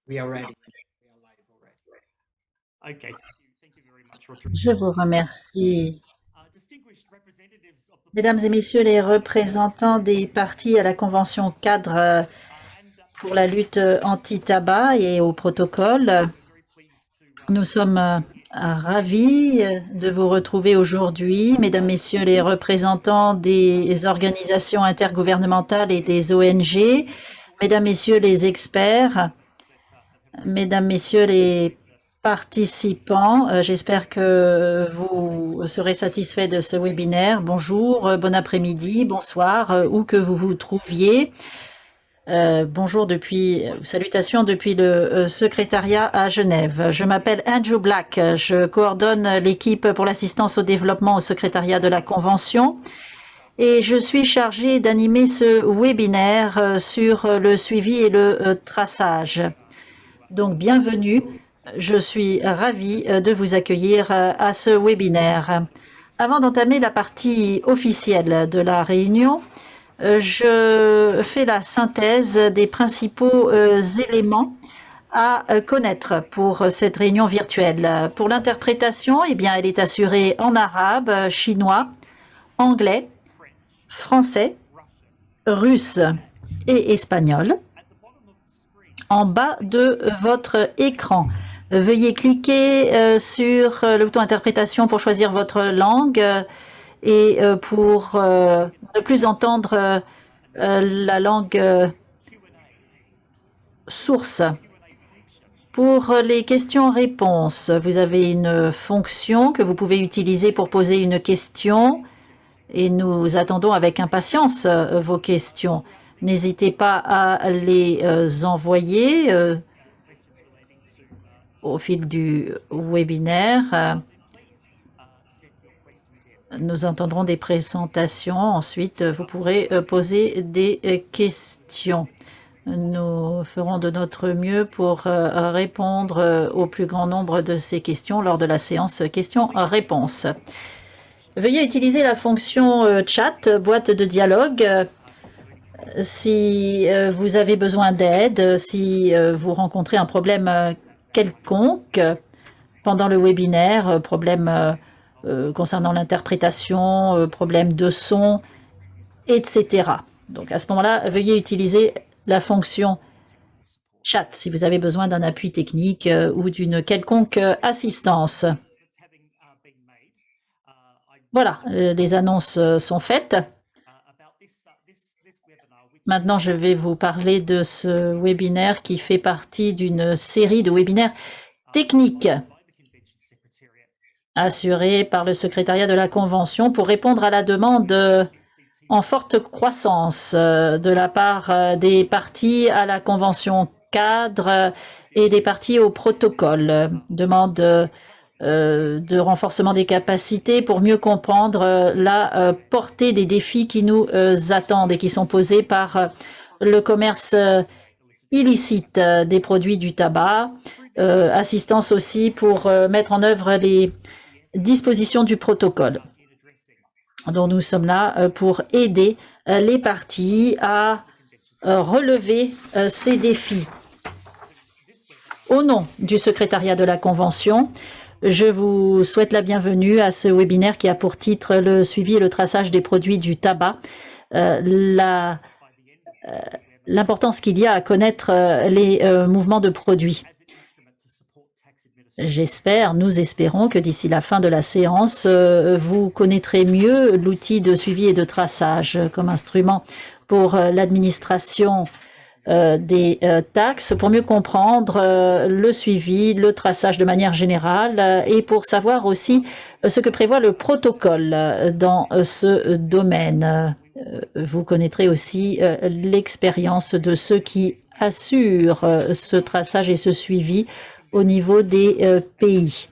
We are ready. Okay. Je vous remercie. Mesdames et messieurs les représentants des partis à la Convention cadre pour la lutte anti-tabac et au protocole, nous sommes ravis de vous retrouver aujourd'hui, mesdames, messieurs les représentants des organisations intergouvernementales et des ONG, mesdames, messieurs les experts, mesdames, messieurs les participants. J'espère que vous serez satisfaits de ce webinaire. Bonjour, bon après-midi, bonsoir, où que vous vous trouviez. Bonjour salutations depuis le secrétariat à Genève. Je m'appelle Andrew Black. Je coordonne l'équipe pour l'assistance au développement au secrétariat de la Convention et je suis chargée d'animer ce webinaire sur le suivi et le traçage. Donc, bienvenue. Je suis ravie de vous accueillir à ce webinaire. Avant d'entamer la partie officielle de la réunion, je fais la synthèse des principaux éléments à connaître pour cette réunion virtuelle. Pour l'interprétation, eh bien, elle est assurée en arabe, chinois, anglais, français, russe et espagnol. En bas de votre écran, veuillez cliquer sur le bouton interprétation pour choisir votre langue et pour ne plus entendre la langue source. Pour les questions-réponses, vous avez une fonction que vous pouvez utiliser pour poser une question et nous attendons avec impatience vos questions. N'hésitez pas à les envoyer au fil du webinaire. Nous entendrons des présentations. Ensuite, vous pourrez poser des questions. Nous ferons de notre mieux pour répondre au plus grand nombre de ces questions lors de la séance questions-réponses. Veuillez utiliser la fonction chat, boîte de dialogue, si vous avez besoin d'aide, si vous rencontrez un problème quelconque pendant le webinaire, problème concernant l'interprétation, problème de son, etc. Donc à ce moment-là, veuillez utiliser la fonction chat si vous avez besoin d'un appui technique ou d'une quelconque assistance. Voilà, les annonces sont faites. Maintenant, je vais vous parler de ce webinaire qui fait partie d'une série de webinaires techniques assurés par le secrétariat de la Convention pour répondre à la demande en forte croissance de la part des parties à la Convention cadre et des parties au protocole. Demande de renforcement des capacités pour mieux comprendre la portée des défis qui nous attendent et qui sont posés par le commerce illicite des produits du tabac, assistance aussi pour mettre en œuvre les dispositions du protocole. Donc nous sommes là pour aider les parties à relever ces défis. Au nom du secrétariat de la Convention, je vous souhaite la bienvenue à ce webinaire qui a pour titre le suivi et le traçage des produits du tabac. L'importance qu'il y a à connaître les mouvements de produits. Nous espérons que d'ici la fin de la séance, vous connaîtrez mieux l'outil de suivi et de traçage comme instrument pour l'administration des taxes, pour mieux comprendre le suivi, le traçage de manière générale et pour savoir aussi ce que prévoit le protocole dans ce domaine. Vous connaîtrez aussi l'expérience de ceux qui assurent ce traçage et ce suivi au niveau des pays.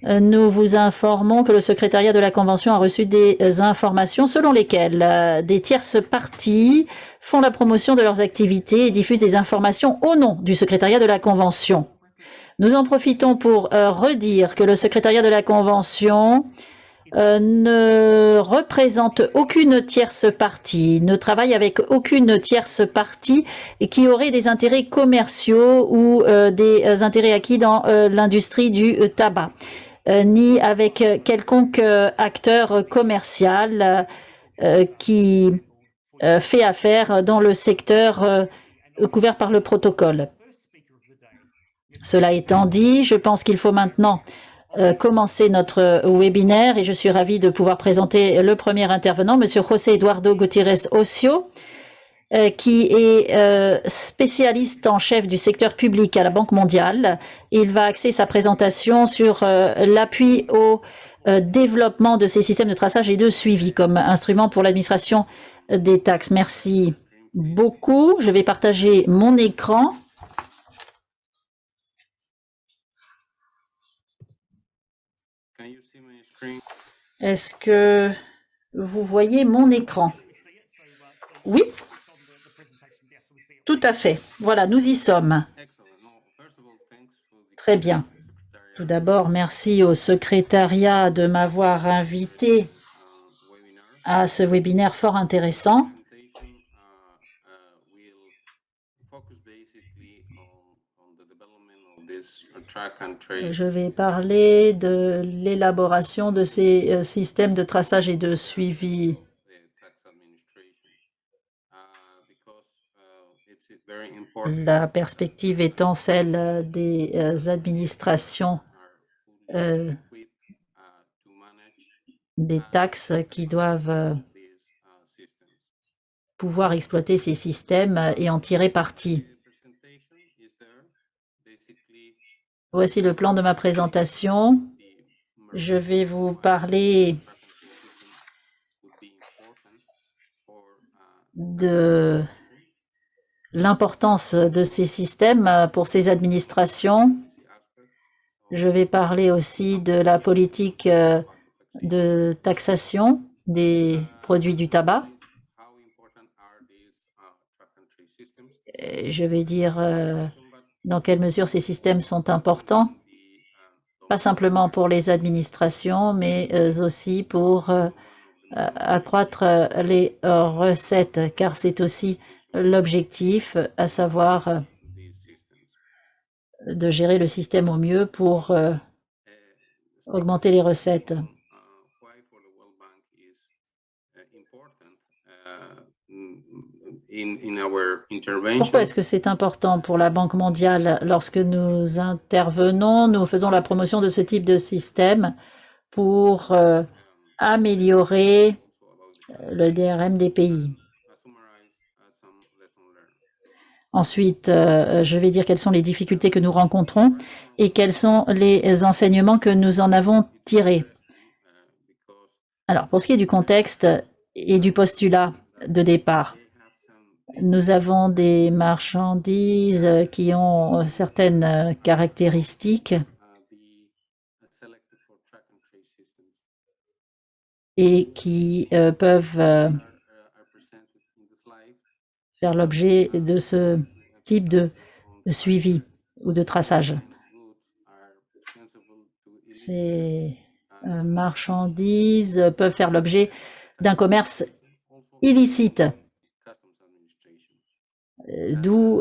Nous vous informons que le secrétariat de la Convention a reçu des informations selon lesquelles des tierces parties font la promotion de leurs activités et diffusent des informations au nom du secrétariat de la Convention. Nous en profitons pour redire que le secrétariat de la Convention ne représente aucune tierce partie, ne travaille avec aucune tierce partie et qui aurait des intérêts commerciaux ou des intérêts acquis dans l'industrie du tabac, ni avec quelconque acteur commercial qui fait affaire dans le secteur couvert par le protocole. Cela étant dit, je pense qu'il faut maintenant commencer notre webinaire et je suis ravie de pouvoir présenter le premier intervenant, M. José Eduardo Gutiérrez Ocio, qui est spécialiste en chef du secteur public à la Banque mondiale. Il va axer sa présentation sur l'appui au développement de ces systèmes de traçage et de suivi comme instrument pour l'administration des taxes. Merci beaucoup. Je vais partager mon écran. Est-ce que vous voyez mon écran? Oui? Tout à fait. Voilà, nous y sommes. Très bien. Tout d'abord, merci au secrétariat de m'avoir invité à ce webinaire fort intéressant. Je vais parler de l'élaboration de ces systèmes de traçage et de suivi. La perspective étant celle des administrations des taxes qui doivent pouvoir exploiter ces systèmes et en tirer parti. Voici le plan de ma présentation. Je vais vous parler de l'importance de ces systèmes pour ces administrations. Je vais parler aussi de la politique de taxation des produits du tabac. Et je vais dire dans quelle mesure ces systèmes sont importants, pas simplement pour les administrations, mais aussi pour accroître les recettes, car c'est aussi l'objectif, à savoir de gérer le système au mieux pour augmenter les recettes. Pourquoi est-ce que c'est important pour la Banque mondiale? Lorsque nous intervenons, nous faisons la promotion de ce type de système pour améliorer le DRM des pays. Ensuite, je vais dire quelles sont les difficultés que nous rencontrons et quels sont les enseignements que nous en avons tirés. Alors, pour ce qui est du contexte et du postulat de départ, nous avons des marchandises qui ont certaines caractéristiques et qui peuvent faire l'objet de ce type de suivi ou de traçage. Ces marchandises peuvent faire l'objet d'un commerce illicite, d'où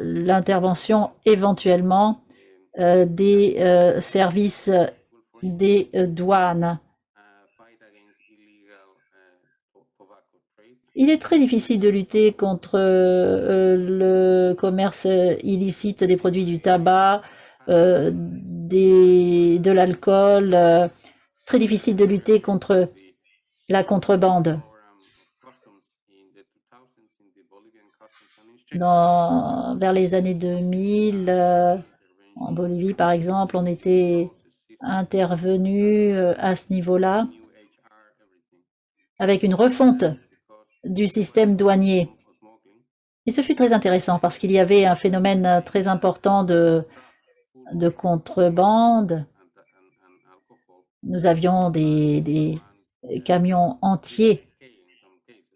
l'intervention éventuellement des services des douanes. Il est très difficile de lutter contre le commerce illicite des produits du tabac, de l'alcool, très difficile de lutter contre la contrebande. Vers les années 2000, en Bolivie par exemple, on était intervenu à ce niveau-là avec une refonte du système douanier. Et ce fut très intéressant parce qu'il y avait un phénomène très important de contrebande. Nous avions des camions entiers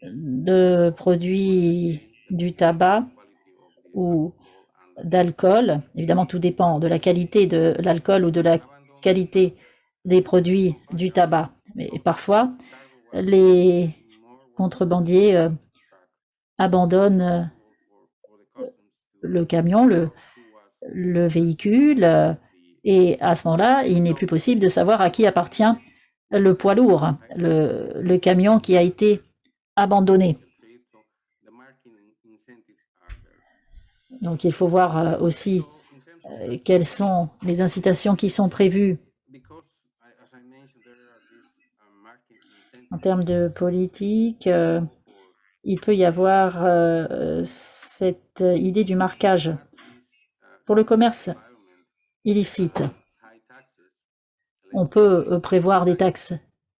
de produits du tabac ou d'alcool. Évidemment, tout dépend de la qualité de l'alcool ou de la qualité des produits du tabac. Mais parfois, les contrebandiers abandonnent le camion, le véhicule, et à ce moment-là, il n'est plus possible de savoir à qui appartient le poids lourd, le camion qui a été abandonné. Donc il faut voir aussi quelles sont les incitations qui sont prévues en termes de politique. Il peut y avoir cette idée du marquage pour le commerce illicite. On peut prévoir des taxes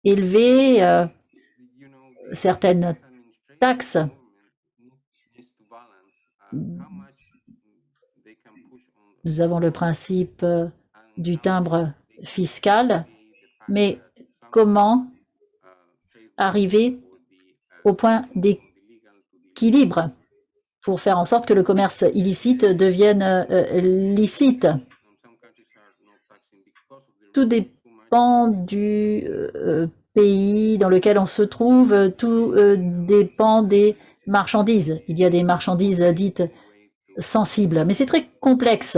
élevées, certaines taxes nous avons le principe du timbre fiscal, mais comment arriver au point d'équilibre pour faire en sorte que le commerce illicite devienne licite? Tout dépend du pays dans lequel on se trouve, tout dépend des marchandises. Il y a des marchandises dites sensibles, mais c'est très complexe.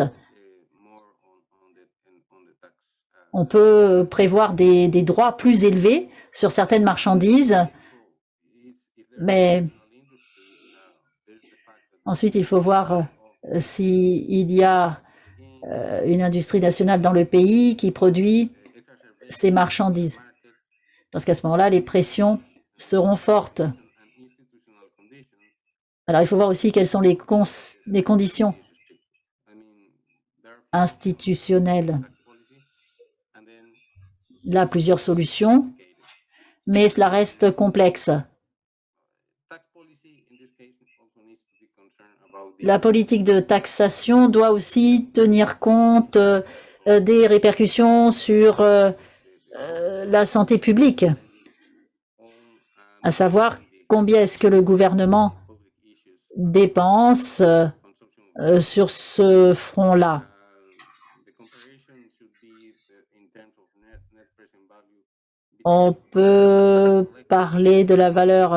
On peut prévoir des droits plus élevés sur certaines marchandises, mais ensuite il faut voir s'il y a une industrie nationale dans le pays qui produit ces marchandises. Parce qu'à ce moment-là, les pressions seront fortes. Alors, il faut voir aussi quelles sont les conditions institutionnelles. Là, plusieurs solutions, mais cela reste complexe. La politique de taxation doit aussi tenir compte des répercussions sur la santé publique, à savoir combien est-ce que le gouvernement dépense sur ce front-là. On peut parler de la valeur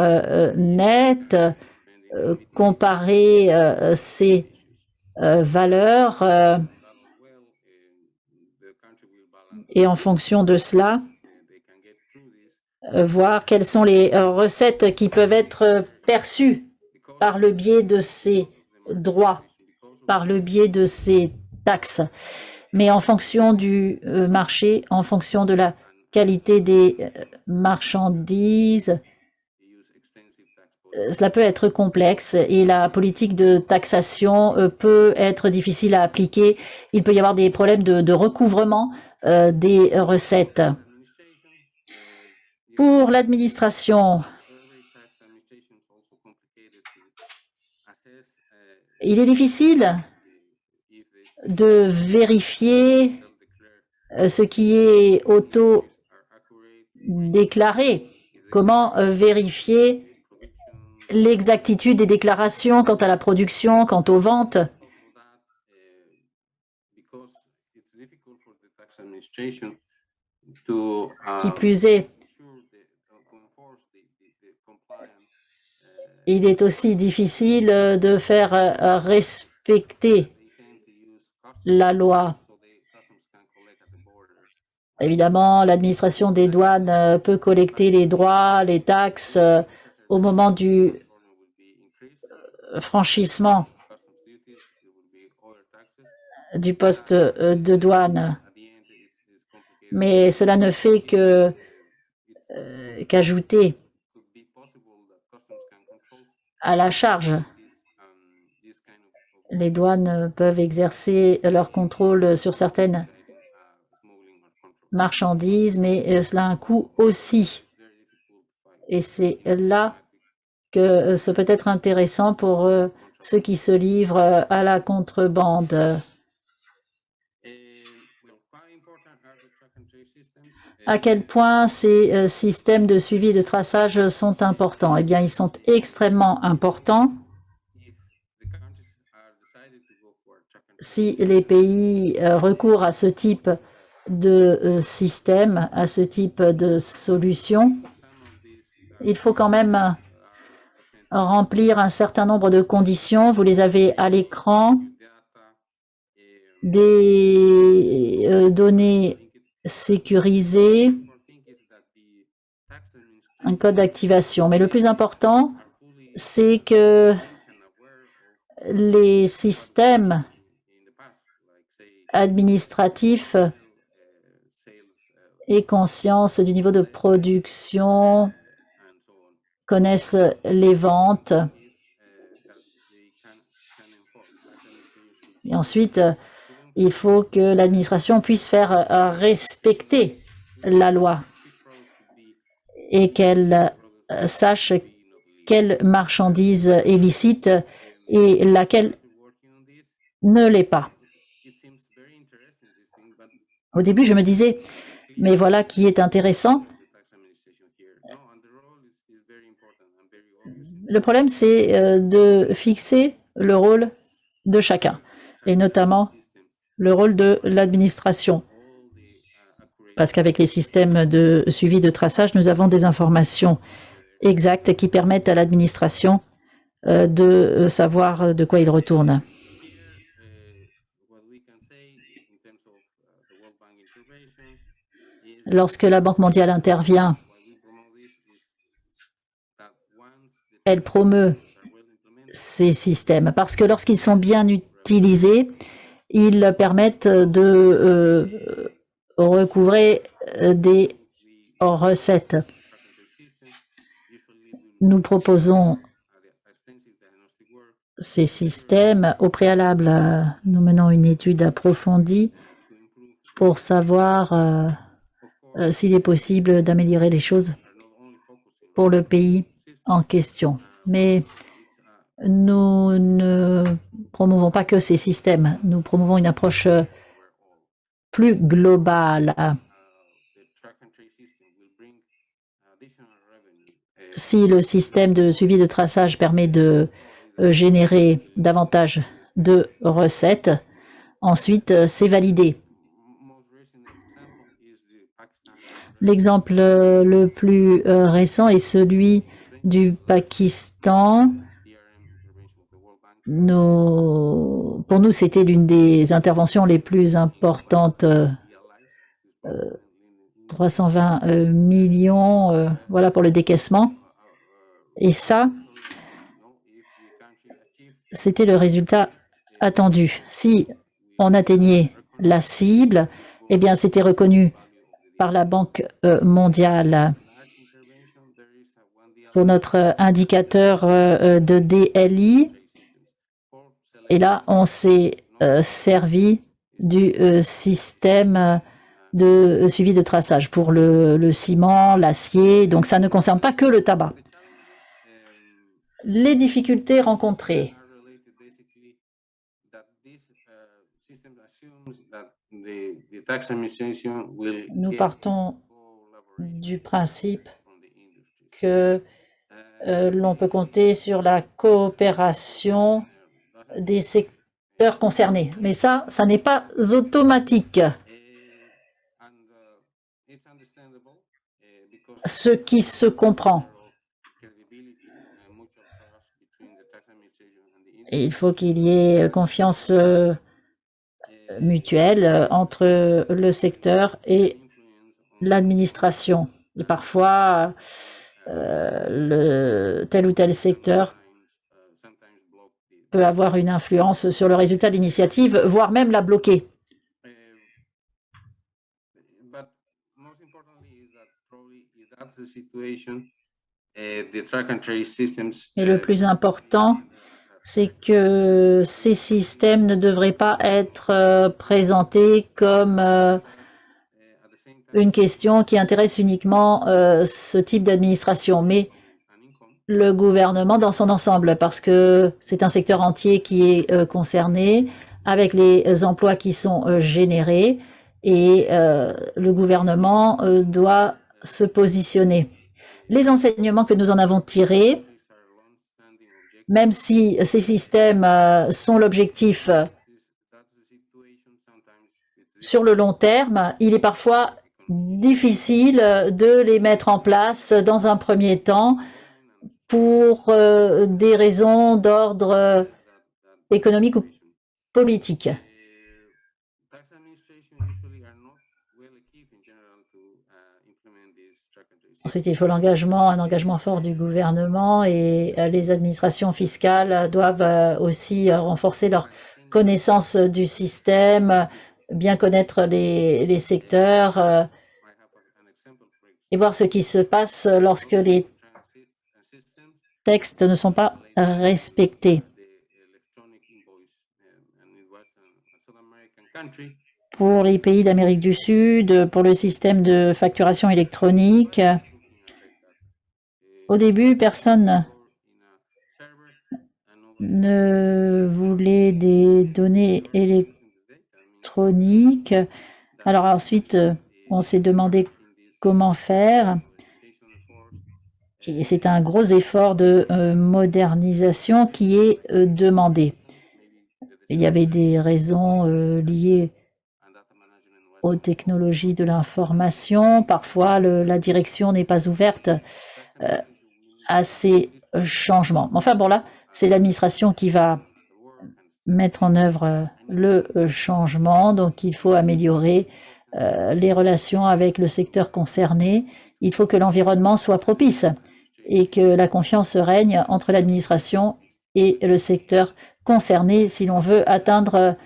nette, comparer ces valeurs et en fonction de cela, voir quelles sont les recettes qui peuvent être perçues par le biais de ces droits, par le biais de ces taxes. Mais en fonction du marché, en fonction de la qualité des marchandises, cela peut être complexe et la politique de taxation peut être difficile à appliquer. Il peut y avoir des problèmes de recouvrement des recettes. Pour l'administration, il est difficile de vérifier ce qui est auto-déclaré. Comment vérifier l'exactitude des déclarations quant à la production, quant aux ventes? Qui plus est, il est aussi difficile de faire respecter la loi. Évidemment, l'administration des douanes peut collecter les droits, les taxes au moment du franchissement du poste de douane. Mais cela ne fait qu'ajouter à la charge. Les douanes peuvent exercer leur contrôle sur certaines marchandises, mais cela a un coût aussi. Et c'est là que ce peut être intéressant pour ceux qui se livrent à la contrebande. À quel point ces systèmes de suivi et de traçage sont importants? Eh bien, ils sont extrêmement importants. Si les pays recourent à ce type de système, à ce type de solution, il faut quand même remplir un certain nombre de conditions. Vous les avez à l'écran. Des données sécurisées, un code d'activation. Mais le plus important, c'est que les systèmes administratifs aient conscience du niveau de production, connaissent les ventes. Et ensuite, il faut que l'administration puisse faire respecter la loi et qu'elle sache quelle marchandise est licite et laquelle ne l'est pas. Au début, je me disais, mais voilà qui est intéressant. Le problème, c'est de fixer le rôle de chacun, et notamment le rôle de l'administration. Parce qu'avec les systèmes de suivi de traçage, nous avons des informations exactes qui permettent à l'administration de savoir de quoi il retourne. Lorsque la Banque mondiale intervient, elle promeut ces systèmes parce que lorsqu'ils sont bien utilisés, ils permettent de recouvrer des recettes. Nous proposons ces systèmes. Au préalable, nous menons une étude approfondie pour savoir s'il est possible d'améliorer les choses pour le pays en question. Mais nous ne promouvons pas que ces systèmes, nous promouvons une approche plus globale. Si le système de suivi de traçage permet de générer davantage de recettes, ensuite c'est validé. L'exemple le plus récent est celui du Pakistan. Pour nous, c'était l'une des interventions les plus importantes. 320 millions, voilà pour le décaissement. Et ça, c'était le résultat attendu. Si on atteignait la cible, eh bien, c'était reconnu par la Banque mondiale. Pour notre indicateur de DLI, et là, on s'est servi du système de suivi de traçage pour le ciment, l'acier, donc ça ne concerne pas que le tabac. Les difficultés rencontrées. Nous partons du principe que l'on peut compter sur la coopération des secteurs concernés. Mais ça n'est pas automatique. Ce qui se comprend. Et il faut qu'il y ait confiance mutuelle entre le secteur et l'administration. Et parfois, tel ou tel secteur peut avoir une influence sur le résultat de l'initiative, voire même la bloquer. Et le plus important, c'est que ces systèmes ne devraient pas être présentés comme une question qui intéresse uniquement ce type d'administration, mais le gouvernement dans son ensemble, parce que c'est un secteur entier qui est concerné, avec les emplois qui sont générés, et le gouvernement doit se positionner. Les enseignements que nous en avons tirés, même si ces systèmes sont l'objectif, sur le long terme, il est parfois difficile de les mettre en place dans un premier temps pour des raisons d'ordre économique ou politique. Ensuite, il faut un engagement fort du gouvernement et les administrations fiscales doivent aussi renforcer leur connaissance du système, bien connaître les secteurs et voir ce qui se passe lorsque les textes ne sont pas respectés. Pour les pays d'Amérique du Sud, pour le système de facturation électronique, au début, personne ne voulait des données électroniques. Alors ensuite, on s'est demandé comment faire. Et c'est un gros effort de modernisation qui est demandé. Il y avait des raisons liées aux technologies de l'information. Parfois, la direction n'est pas ouverte à ces changements. Enfin bon, là, c'est l'administration qui va mettre en œuvre le changement. Donc, il faut améliorer les relations avec le secteur concerné. Il faut que l'environnement soit propice et que la confiance règne entre l'administration et le secteur concerné si l'on veut atteindre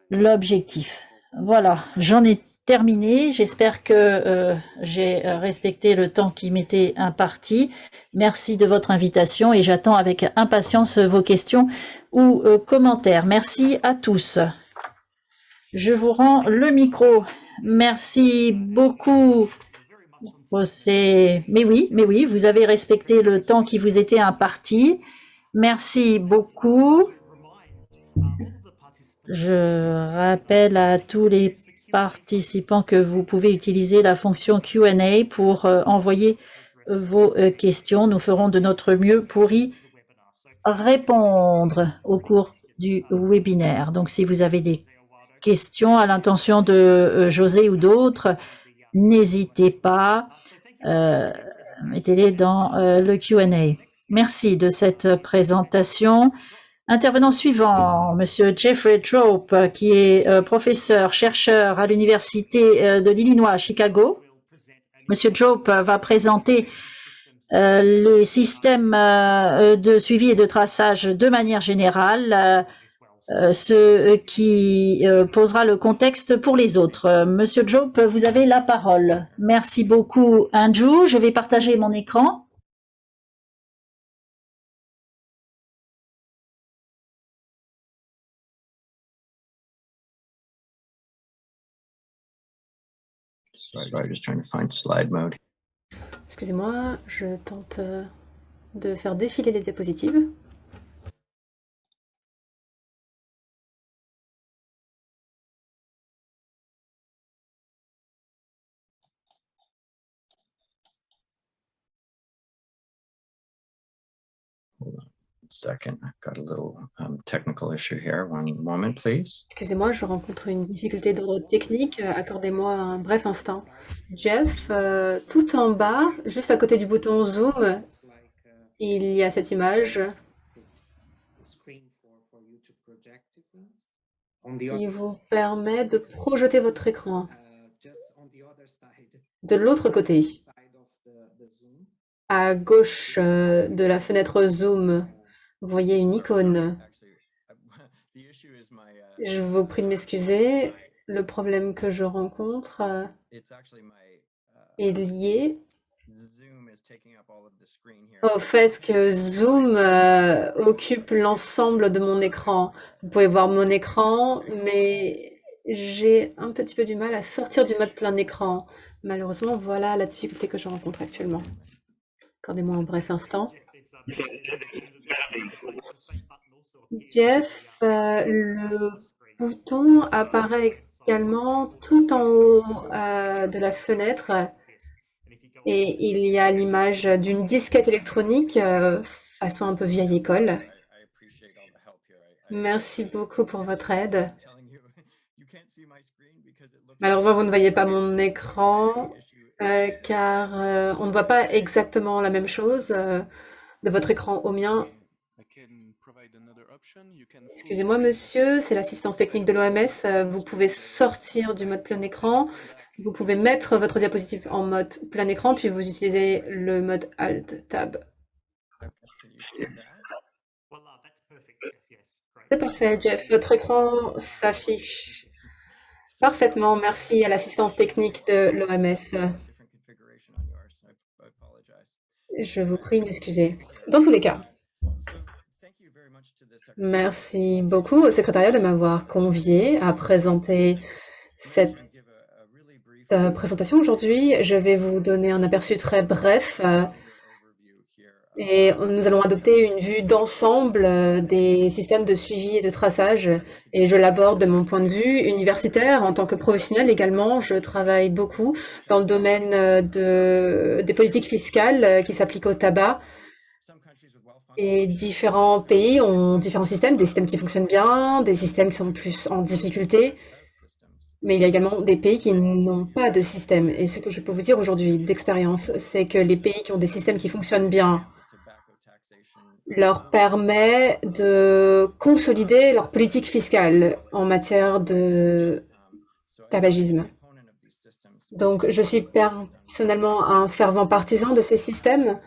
l'objectif. Voilà, j'en ai terminé. J'espère que j'ai respecté le temps qui m'était imparti. Merci de votre invitation et j'attends avec impatience vos questions ou commentaires. Merci à tous. Je vous rends le micro. Merci beaucoup. Mais oui, vous avez respecté le temps qui vous était imparti. Merci beaucoup. Je rappelle à tous les participants que vous pouvez utiliser la fonction Q&A pour envoyer vos questions. Nous ferons de notre mieux pour y répondre au cours du webinaire. Donc, si vous avez des questions à l'intention de José ou d'autres, n'hésitez pas, mettez-les dans le Q&A. Merci de cette présentation. Intervenant suivant, Monsieur Jeffrey Drope, qui est professeur, chercheur à l'Université de l'Illinois à Chicago. Monsieur Drope va présenter les systèmes de suivi et de traçage de manière générale, ce qui posera le contexte pour les autres. Monsieur Drope, vous avez la parole. Merci beaucoup, Andrew. Je vais partager mon écran. Sorry, just trying to find slide mode. Excusez-moi, je tente de faire défiler les diapositives. Hold on a second, I've got a little technical issue here. One moment, please. Excusez-moi, je rencontre une difficulté d'ordre technique. Accordez-moi un bref instant. Jeff, tout en bas, juste à côté du bouton Zoom, il y a cette image. Il vous permet de projeter votre écran. De l'autre côté, à gauche de la fenêtre Zoom, vous voyez une icône. Je vous prie de m'excuser. Le problème que je rencontre est lié au fait que Zoom occupe l'ensemble de mon écran. Vous pouvez voir mon écran, mais j'ai un petit peu du mal à sortir du mode plein écran. Malheureusement, voilà la difficulté que je rencontre actuellement. Accordez-moi un bref instant. Jeff, le bouton apparaît également tout en haut de la fenêtre et il y a l'image d'une disquette électronique façon un peu vieille école. Merci beaucoup pour votre aide. Malheureusement, vous ne voyez pas mon écran car on ne voit pas exactement la même chose de votre écran au mien. Excusez-moi, monsieur, c'est l'assistance technique de l'OMS. Vous pouvez sortir du mode plein écran. Vous pouvez mettre votre diapositive en mode plein écran, puis vous utilisez le mode Alt Tab. C'est parfait, Jeff. Votre écran s'affiche parfaitement. Merci à l'assistance technique de l'OMS. Je vous prie de m'excuser. Dans tous les cas, merci beaucoup au secrétariat de m'avoir convié à présenter cette présentation aujourd'hui. Je vais vous donner un aperçu très bref et nous allons adopter une vue d'ensemble des systèmes de suivi et de traçage. Et je l'aborde de mon point de vue universitaire en tant que professionnel également. Je travaille beaucoup dans le domaine des politiques fiscales qui s'appliquent au tabac. Et différents pays ont différents systèmes, des systèmes qui fonctionnent bien, des systèmes qui sont plus en difficulté. Mais il y a également des pays qui n'ont pas de système. Et ce que je peux vous dire aujourd'hui d'expérience, c'est que les pays qui ont des systèmes qui fonctionnent bien leur permet de consolider leur politique fiscale en matière de tabagisme. Donc, je suis personnellement un fervent partisan de ces systèmes.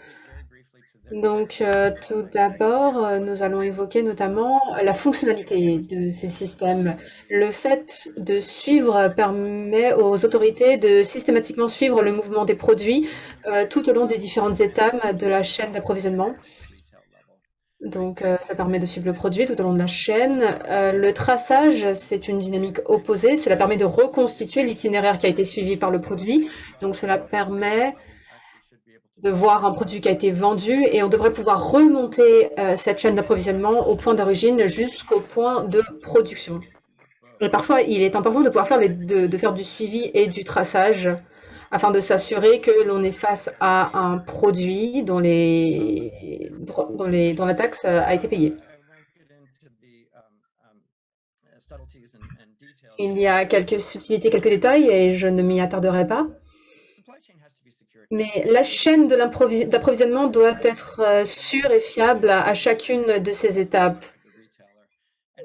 Donc, tout d'abord, nous allons évoquer notamment la fonctionnalité de ces systèmes. Le fait de suivre permet aux autorités de systématiquement suivre le mouvement des produits tout au long des différentes étapes de la chaîne d'approvisionnement. Donc, ça permet de suivre le produit tout au long de la chaîne. Le traçage, c'est une dynamique opposée. Cela permet de reconstituer l'itinéraire qui a été suivi par le produit. Donc, cela permet de voir un produit qui a été vendu et on devrait pouvoir remonter cette chaîne d'approvisionnement au point d'origine jusqu'au point de production. Et parfois, il est important de pouvoir faire de faire du suivi et du traçage afin de s'assurer que l'on est face à un produit dont la taxe a été payée. Il y a quelques subtilités, quelques détails et je ne m'y attarderai pas. Mais la chaîne d'approvisionnement doit être sûre et fiable à chacune de ces étapes,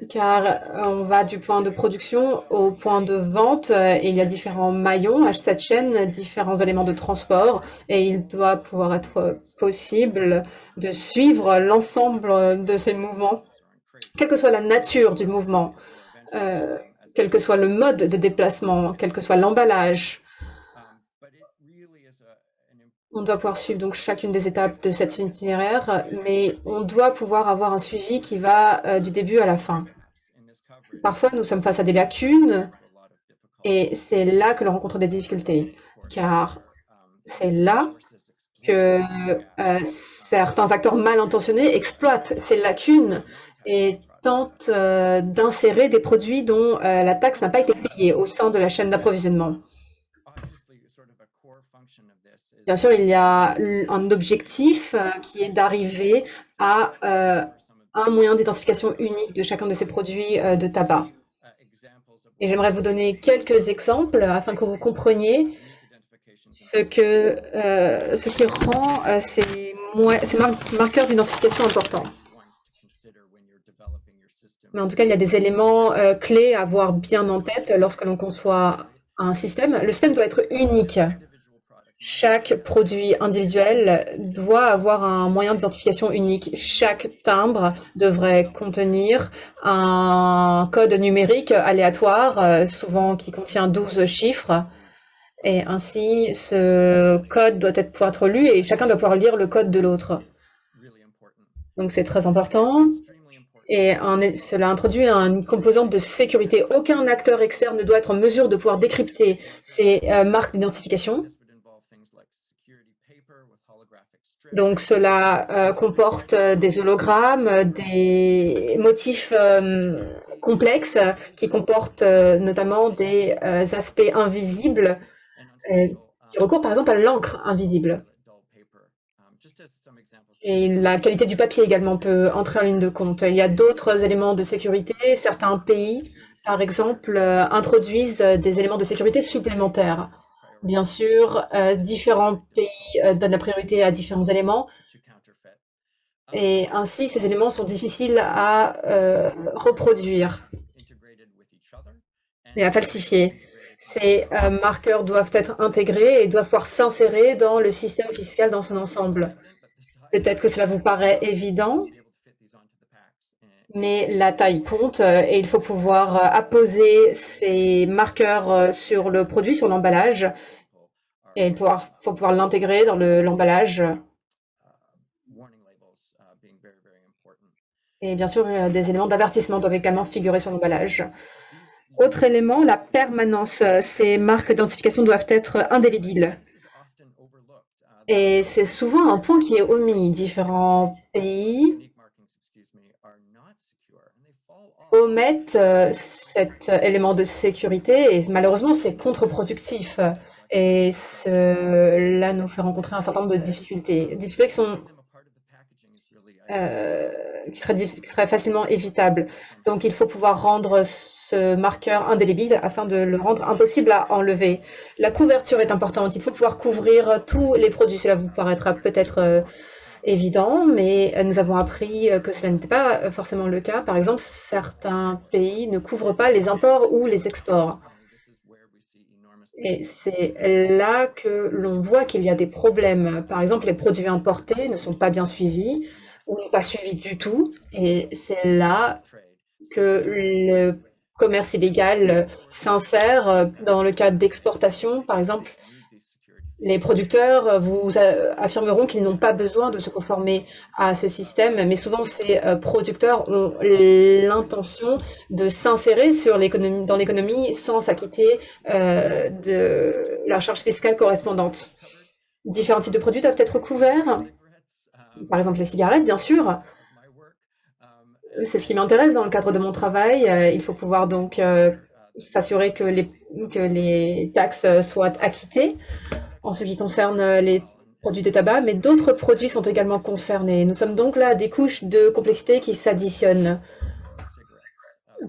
car on va du point de production au point de vente et il y a différents maillons à cette chaîne, différents éléments de transport et il doit pouvoir être possible de suivre l'ensemble de ces mouvements, quelle que soit la nature du mouvement, quel que soit le mode de déplacement, quel que soit l'emballage. On doit pouvoir suivre donc chacune des étapes de cet itinéraire, mais on doit pouvoir avoir un suivi qui va du début à la fin. Parfois, nous sommes face à des lacunes et c'est là que l'on rencontre des difficultés, car c'est là que certains acteurs mal intentionnés exploitent ces lacunes et tentent d'insérer des produits dont la taxe n'a pas été payée au sein de la chaîne d'approvisionnement. Bien sûr, il y a un objectif qui est d'arriver à un moyen d'identification unique de chacun de ces produits de tabac. Et j'aimerais vous donner quelques exemples afin que vous compreniez ce qui rend ces marqueurs d'identification importants. Mais en tout cas, il y a des éléments clés à avoir bien en tête lorsque l'on conçoit un système. Le système doit être unique. Chaque produit individuel doit avoir un moyen d'identification unique. Chaque timbre devrait contenir un code numérique aléatoire, souvent qui contient 12 chiffres. Et ainsi, ce code doit pouvoir être lu et chacun doit pouvoir lire le code de l'autre. Donc c'est très important. Et cela introduit une composante de sécurité. Aucun acteur externe ne doit être en mesure de pouvoir décrypter ces marques d'identification. Donc cela comporte des hologrammes, des motifs complexes qui comportent notamment des aspects invisibles qui recourent par exemple à l'encre invisible. Et la qualité du papier également peut entrer en ligne de compte. Il y a d'autres éléments de sécurité. Certains pays par exemple, introduisent des éléments de sécurité supplémentaires. Bien sûr, différents pays donnent la priorité à différents éléments et ainsi ces éléments sont difficiles à reproduire et à falsifier. Ces marqueurs doivent être intégrés et doivent pouvoir s'insérer dans le système fiscal dans son ensemble. Peut-être que cela vous paraît évident, mais la taille compte et il faut pouvoir apposer ces marqueurs sur le produit, sur l'emballage, et il faut pouvoir l'intégrer dans l'emballage. Et bien sûr, des éléments d'avertissement doivent également figurer sur l'emballage. Autre élément, la permanence. Ces marques d'identification doivent être indélébiles. Et c'est souvent un point qui est omis. Différents pays omettent cet élément de sécurité et malheureusement, c'est contre-productif. Et cela nous fait rencontrer un certain nombre de difficultés. Difficultés qui seraient facilement évitables. Donc, il faut pouvoir rendre ce marqueur indélébile afin de le rendre impossible à enlever. La couverture est importante. Il faut pouvoir couvrir tous les produits. Cela vous paraîtra peut-être évident, mais nous avons appris que cela n'était pas forcément le cas. Par exemple, certains pays ne couvrent pas les imports ou les exports. Et c'est là que l'on voit qu'il y a des problèmes. Par exemple, les produits importés ne sont pas bien suivis ou pas suivis du tout. Et c'est là que le commerce illégal s'insère dans le cadre d'exportation. Par exemple, les producteurs vous affirmeront qu'ils n'ont pas besoin de se conformer à ce système, mais souvent ces producteurs ont l'intention de s'insérer dans l'économie sans s'acquitter de la charge fiscale correspondante. Différents types de produits doivent être couverts. Par exemple, les cigarettes, bien sûr. C'est ce qui m'intéresse dans le cadre de mon travail. Il faut pouvoir donc s'assurer que les taxes soient acquittées en ce qui concerne les produits de tabac, mais d'autres produits sont également concernés. Nous sommes donc là à des couches de complexité qui s'additionnent.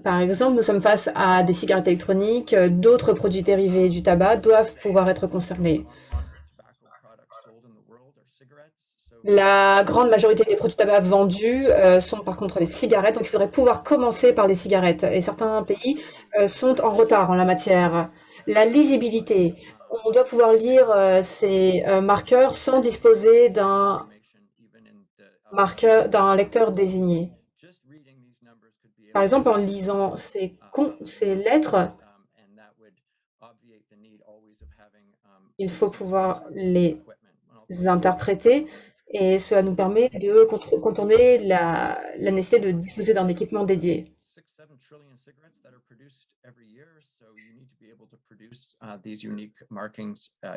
Par exemple, nous sommes face à des cigarettes électroniques, d'autres produits dérivés du tabac doivent pouvoir être concernés. La grande majorité des produits de tabac vendus sont par contre les cigarettes, donc il faudrait pouvoir commencer par les cigarettes. Et certains pays sont en retard en la matière. La lisibilité. On doit pouvoir lire ces marqueurs sans disposer d'un lecteur désigné. Par exemple, en lisant ces lettres, il faut pouvoir les interpréter et cela nous permet de contourner la nécessité de disposer d'un équipement dédié.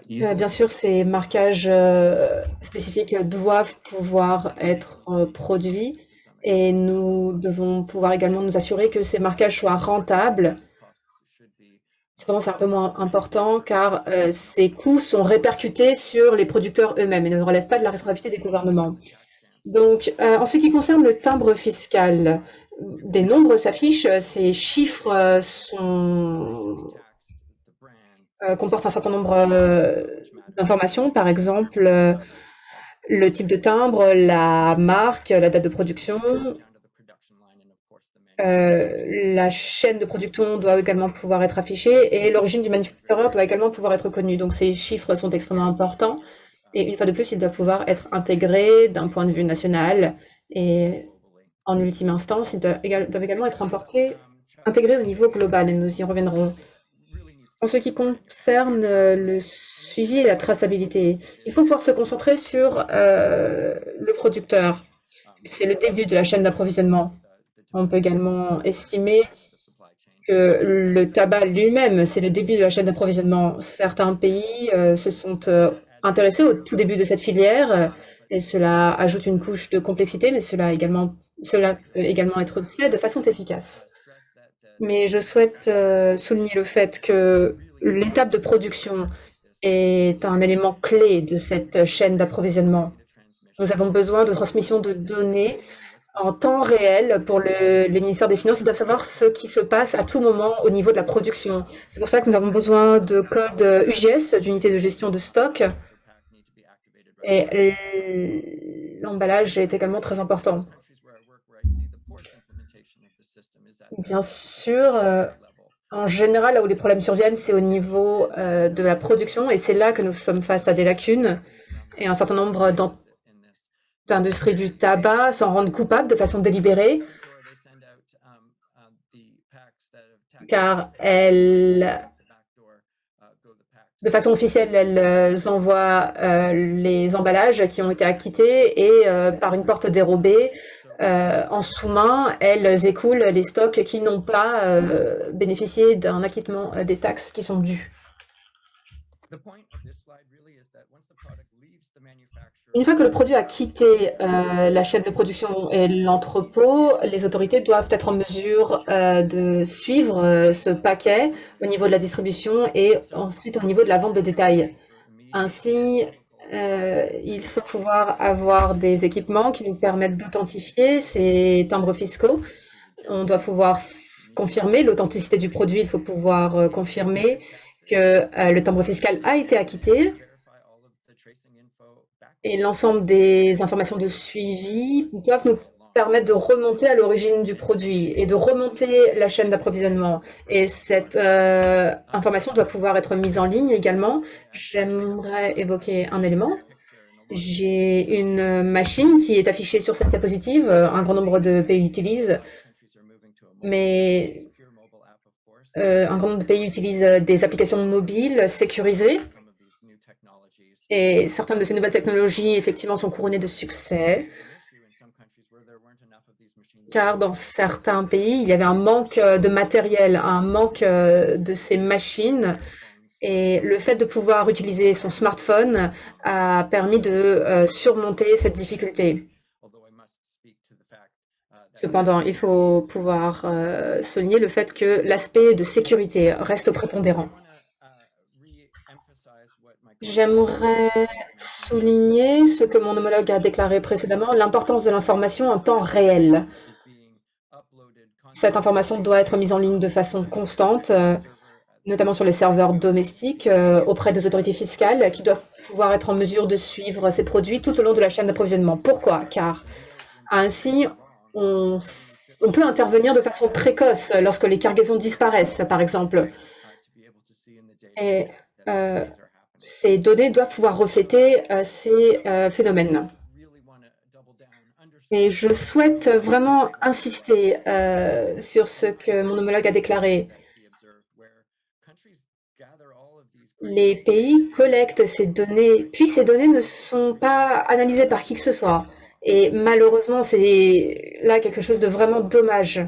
Bien sûr, ces marquages spécifiques doivent pouvoir être produits et nous devons pouvoir également nous assurer que ces marquages soient rentables. Cependant, c'est un peu moins important car ces coûts sont répercutés sur les producteurs eux-mêmes et ne relèvent pas de la responsabilité des gouvernements. Donc, en ce qui concerne le timbre fiscal, des nombres s'affichent, ces chiffres comportent un certain nombre d'informations, par exemple le type de timbre, la marque, la date de production. La chaîne de production doit également pouvoir être affichée et l'origine du manufacturier doit également pouvoir être connue. Donc ces chiffres sont extrêmement importants et une fois de plus, ils doivent pouvoir être intégrés d'un point de vue national et en ultime instance, ils doivent également être intégrés au niveau global et nous y reviendrons. En ce qui concerne le suivi et la traçabilité, il faut pouvoir se concentrer sur le producteur. C'est le début de la chaîne d'approvisionnement. On peut également estimer que le tabac lui-même, c'est le début de la chaîne d'approvisionnement. Certains pays se sont intéressés au tout début de cette filière et cela ajoute une couche de complexité, mais cela peut également être fait de façon efficace. Mais je souhaite souligner le fait que l'étape de production est un élément clé de cette chaîne d'approvisionnement. Nous avons besoin de transmission de données en temps réel pour les ministères des Finances. Ils doivent savoir ce qui se passe à tout moment au niveau de la production. C'est pour ça que nous avons besoin de codes UGS, d'unités de gestion de stock. Et l'emballage est également très important. Bien sûr, en général, là où les problèmes surviennent, c'est au niveau de la production, et c'est là que nous sommes face à des lacunes. Et un certain nombre d'industries du tabac s'en rendent coupables de façon délibérée, car de façon officielle, elles envoient les emballages qui ont été acquittés et par une porte dérobée, en sous-main, elles écoulent les stocks qui n'ont pas bénéficié d'un acquittement des taxes qui sont dues. Une fois que le produit a quitté la chaîne de production et l'entrepôt, les autorités doivent être en mesure de suivre ce paquet au niveau de la distribution et ensuite au niveau de la vente de détail. Ainsi, il faut pouvoir avoir des équipements qui nous permettent d'authentifier ces timbres fiscaux. On doit pouvoir confirmer l'authenticité du produit, il faut pouvoir confirmer que le timbre fiscal a été acquitté. Et l'ensemble des informations de suivi doivent nous permettre de remonter à l'origine du produit et de remonter la chaîne d'approvisionnement. Et cette information doit pouvoir être mise en ligne également. J'aimerais évoquer un élément. J'ai une machine qui est affichée sur cette diapositive. Un grand nombre de pays l'utilisent, mais un grand nombre de pays utilisent des applications mobiles sécurisées. Et certaines de ces nouvelles technologies, effectivement, sont couronnées de succès, car dans certains pays, il y avait un manque de matériel, un manque de ces machines. Et le fait de pouvoir utiliser son smartphone a permis de surmonter cette difficulté. Cependant, il faut pouvoir souligner le fait que l'aspect de sécurité reste prépondérant. J'aimerais souligner ce que mon homologue a déclaré précédemment, l'importance de l'information en temps réel. Cette information doit être mise en ligne de façon constante, notamment sur les serveurs domestiques, auprès des autorités fiscales qui doivent pouvoir être en mesure de suivre ces produits tout au long de la chaîne d'approvisionnement. Pourquoi? Car ainsi, on peut intervenir de façon précoce lorsque les cargaisons disparaissent, par exemple. Et ces données doivent pouvoir refléter ces phénomènes. Et je souhaite vraiment insister sur ce que mon homologue a déclaré. Les pays collectent ces données, puis ces données ne sont pas analysées par qui que ce soit. Et malheureusement, c'est là quelque chose de vraiment dommage,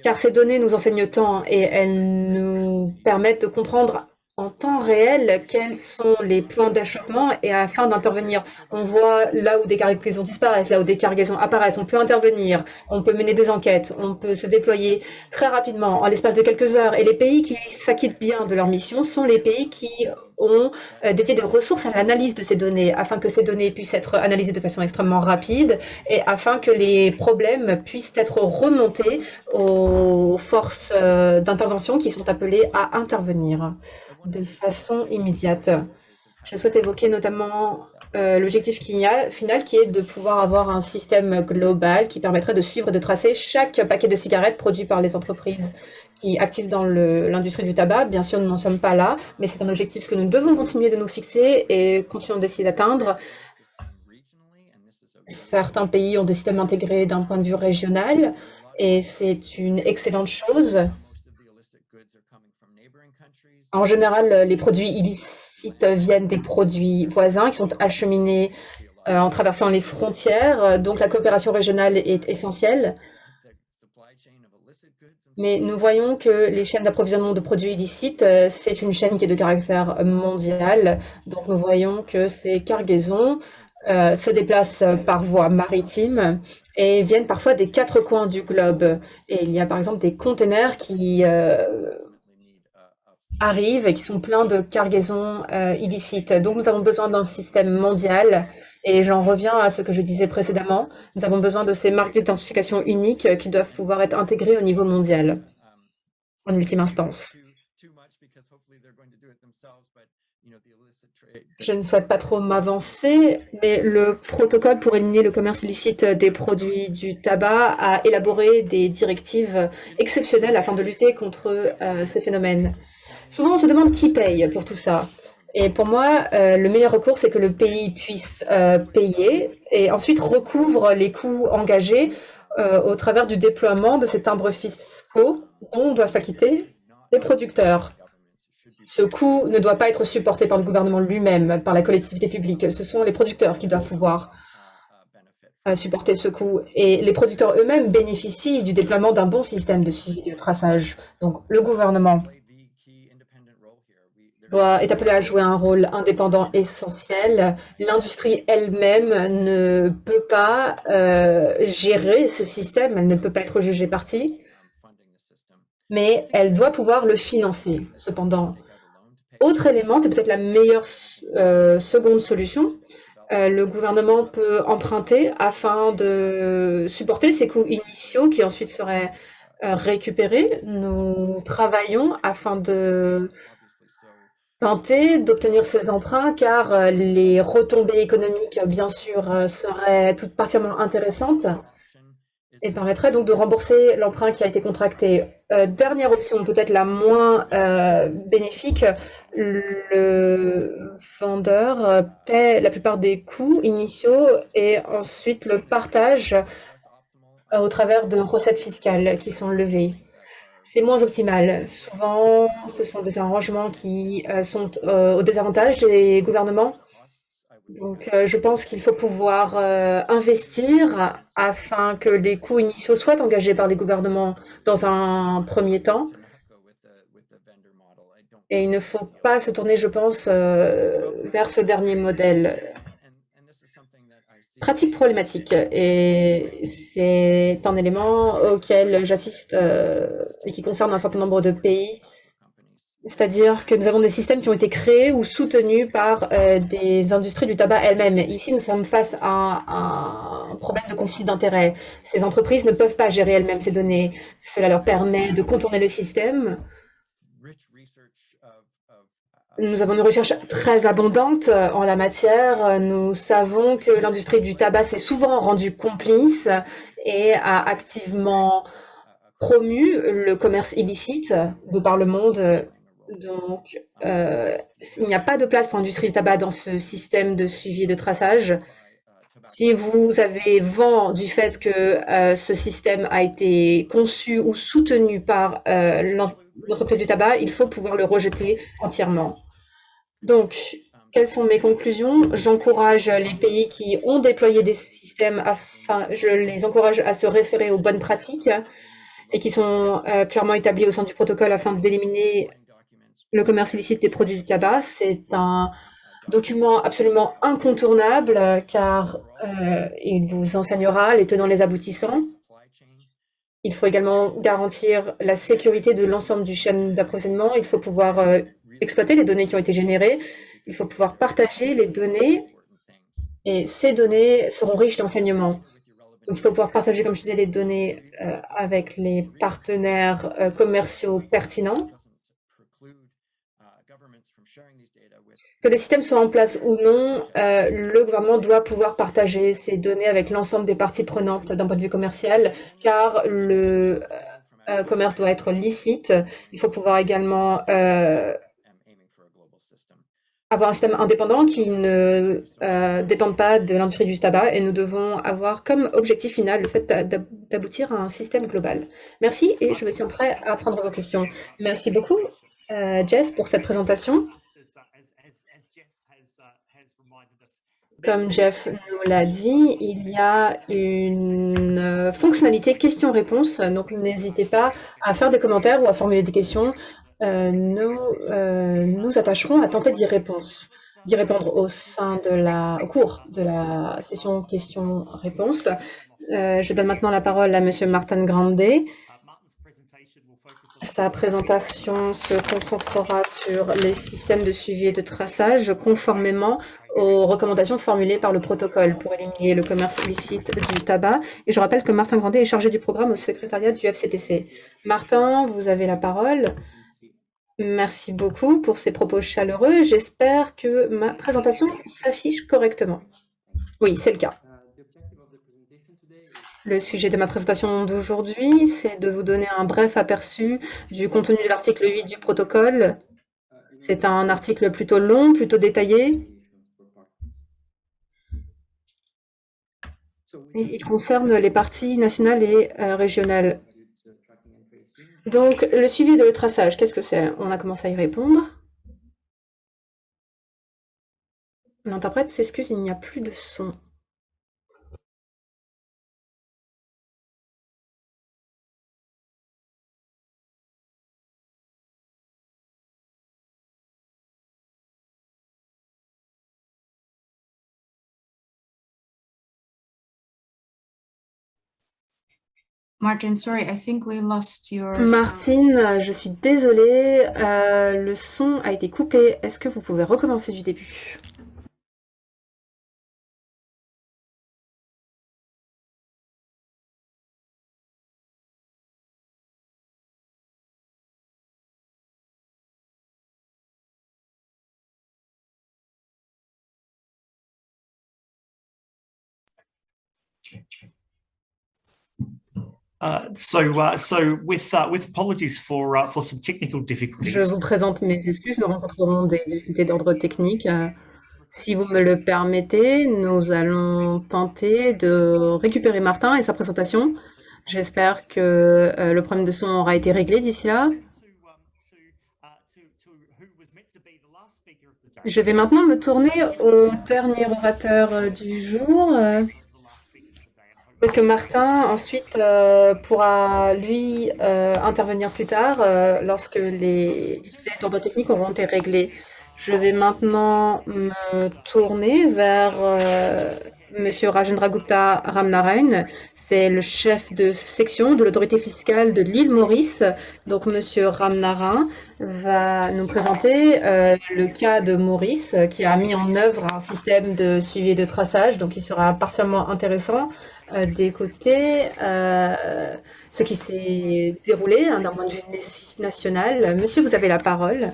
car ces données nous enseignent tant et elles nous permettent de comprendre en temps réel quels sont les points d'achoppement et afin d'intervenir. On voit là où des cargaisons disparaissent, là où des cargaisons apparaissent, on peut intervenir, on peut mener des enquêtes, on peut se déployer très rapidement en l'espace de quelques heures. Et les pays qui s'acquittent bien de leur mission sont les pays qui ont dédié des ressources à l'analyse de ces données, afin que ces données puissent être analysées de façon extrêmement rapide et afin que les problèmes puissent être remontés aux forces d'intervention qui sont appelées à intervenir de façon immédiate. Je souhaite évoquer notamment l'objectif final qui est de pouvoir avoir un système global qui permettrait de suivre et de tracer chaque paquet de cigarettes produit par les entreprises qui activent dans l'industrie du tabac. Bien sûr, nous n'en sommes pas là, mais c'est un objectif que nous devons continuer de nous fixer et continuons d'essayer d'atteindre. Certains pays ont des systèmes intégrés d'un point de vue régional et c'est une excellente chose. En général, les produits illicites viennent des produits voisins qui sont acheminés en traversant les frontières. Donc la coopération régionale est essentielle. Mais nous voyons que les chaînes d'approvisionnement de produits illicites, c'est une chaîne qui est de caractère mondial. Donc nous voyons que ces cargaisons se déplacent par voie maritime et viennent parfois des 4 coins du globe. Et il y a par exemple des containers qui arrivent et qui sont pleins de cargaisons illicites. Donc nous avons besoin d'un système mondial et j'en reviens à ce que je disais précédemment. Nous avons besoin de ces marques d'identification uniques qui doivent pouvoir être intégrées au niveau mondial en ultime instance. Je ne souhaite pas trop m'avancer, mais le protocole pour éliminer le commerce illicite des produits du tabac a élaboré des directives exceptionnelles afin de lutter contre ces phénomènes. Souvent, on se demande qui paye pour tout ça. Et pour moi, le meilleur recours, c'est que le pays puisse payer et ensuite recouvre les coûts engagés au travers du déploiement de ces timbres fiscaux dont doivent s'acquitter les producteurs. Ce coût ne doit pas être supporté par le gouvernement lui-même, par la collectivité publique. Ce sont les producteurs qui doivent pouvoir supporter ce coût. Et les producteurs eux-mêmes bénéficient du déploiement d'un bon système de suivi et de traçage. Donc le gouvernement est appelé à jouer un rôle indépendant essentiel. L'industrie elle-même ne peut pas gérer ce système, elle ne peut pas être jugée partie, mais elle doit pouvoir le financer. Cependant, autre élément, c'est peut-être la meilleure seconde solution. Le gouvernement peut emprunter afin de supporter ces coûts initiaux qui ensuite seraient récupérés. Nous travaillons afin de tenter d'obtenir ces emprunts car les retombées économiques, bien sûr, seraient toutes particulièrement intéressantes et permettraient donc de rembourser l'emprunt qui a été contracté. Dernière option, peut-être la moins bénéfique, le vendeur paie la plupart des coûts initiaux et ensuite le partage au travers de recettes fiscales qui sont levées. C'est moins optimal. Souvent, ce sont des arrangements qui sont au désavantage des gouvernements. Donc, je pense qu'il faut pouvoir investir afin que les coûts initiaux soient engagés par les gouvernements dans un premier temps. Et il ne faut pas se tourner, je pense, vers ce dernier modèle. Pratique problématique. Et c'est un élément auquel j'assiste et qui concerne un certain nombre de pays. C'est-à-dire que nous avons des systèmes qui ont été créés ou soutenus par des industries du tabac elles-mêmes. Ici, nous sommes face à un problème de conflit d'intérêts. Ces entreprises ne peuvent pas gérer elles-mêmes ces données. Cela leur permet de contourner le système. Nous avons une recherche très abondante en la matière. Nous savons que l'industrie du tabac s'est souvent rendue complice et a activement promu le commerce illicite de par le monde. Donc, il n'y a pas de place pour l'industrie du tabac dans ce système de suivi et de traçage. Si vous avez vent du fait que ce système a été conçu ou soutenu par l'entreprise du tabac, il faut pouvoir le rejeter entièrement. Donc, quelles sont mes conclusions? J'encourage les pays qui ont déployé des systèmes, je les encourage à se référer aux bonnes pratiques et qui sont clairement établis au sein du protocole afin d'éliminer le commerce illicite des produits du tabac. C'est un document absolument incontournable car il vous enseignera les tenants, les aboutissants. Il faut également garantir la sécurité de l'ensemble du chaîne d'approvisionnement. Il faut pouvoir exploiter les données qui ont été générées. Il faut pouvoir partager les données et ces données seront riches d'enseignements. Donc, il faut pouvoir partager, comme je disais, les données avec les partenaires commerciaux pertinents. Que le système soit en place ou non, le gouvernement doit pouvoir partager ces données avec l'ensemble des parties prenantes d'un point de vue commercial, car le commerce doit être licite. Il faut pouvoir également avoir un système indépendant qui ne dépende pas de l'industrie du tabac et nous devons avoir comme objectif final le fait d'aboutir à un système global. Merci et je me tiens prêt à prendre vos questions. Merci beaucoup, Jeff, pour cette présentation. Comme Jeff nous l'a dit, il y a une fonctionnalité questions-réponses, donc n'hésitez pas à faire des commentaires ou à formuler des questions. Nous attacherons à tenter d'y répondre au cours de la session questions-réponses. Je donne maintenant la parole à Monsieur Martin Grande. Sa présentation se concentrera sur les systèmes de suivi et de traçage conformément aux recommandations formulées par le protocole pour éliminer le commerce illicite du tabac. Et je rappelle que Martin Grandet est chargé du programme au secrétariat du FCTC. Martin, vous avez la parole. Merci beaucoup pour ces propos chaleureux. J'espère que ma présentation s'affiche correctement. Oui, c'est le cas. Le sujet de ma présentation d'aujourd'hui, c'est de vous donner un bref aperçu du contenu de l'article 8 du protocole. C'est un article plutôt long, plutôt détaillé. Et il concerne les parties nationales et régionales. Donc, le suivi de traçage, qu'est-ce que c'est? On a commencé à y répondre. L'interprète s'excuse, il n'y a plus de son. Martin, sorry, I think we lost your Martine, je suis désolée, le son a été coupé. Est-ce que vous pouvez recommencer du début? With apologies for some technical Je difficulties. vous présente mes excuses, nous rencontrerons des difficultés d'ordre technique. Si vous me le permettez, nous allons tenter de récupérer Martin et sa présentation. J'espère que le problème de son aura été réglé d'ici là. Je vais maintenant me tourner au dernier orateur du jour. Que Martin ensuite pourra lui intervenir plus tard lorsque les difficultés d'ordre technique auront été réglées. Je vais maintenant me tourner vers Monsieur Rajendra Gupta Ramnarayan. C'est le chef de section de l'autorité fiscale de l'île Maurice. Donc, Monsieur Ramnarayan va nous présenter le cas de Maurice qui a mis en œuvre un système de suivi et de traçage. Donc, il sera particulièrement intéressant d'écouter ce qui s'est déroulé d'un point de vue national. Monsieur, vous avez la parole.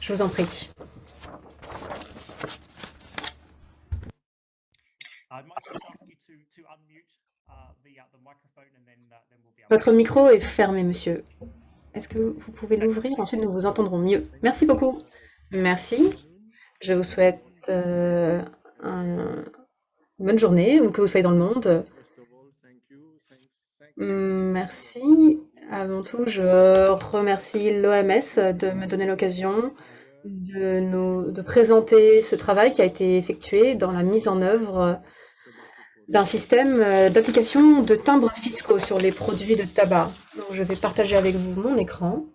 Je vous en prie. Votre micro est fermé, monsieur. Est-ce que vous pouvez l'ouvrir? Ensuite, nous vous entendrons mieux. Merci beaucoup. Merci. Je vous souhaite une bonne journée, où que vous soyez dans le monde. Merci. Avant tout, je remercie l'OMS de me donner l'occasion de présenter ce travail qui a été effectué dans la mise en œuvre d'un système d'application de timbres fiscaux sur les produits de tabac. Donc, je vais partager avec vous mon écran.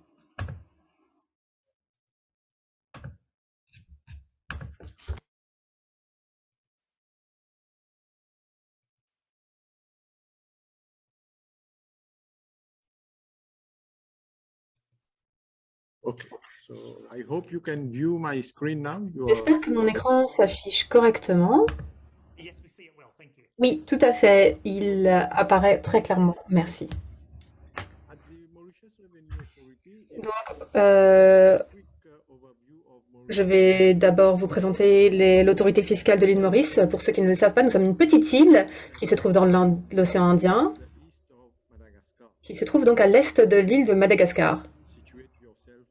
J'espère que mon écran s'affiche correctement. Oui, tout à fait. Il apparaît très clairement. Merci. Donc, je vais d'abord vous présenter l'autorité fiscale de l'île Maurice. Pour ceux qui ne le savent pas, nous sommes une petite île qui se trouve dans l'océan Indien, qui se trouve donc à l'est de l'île de Madagascar,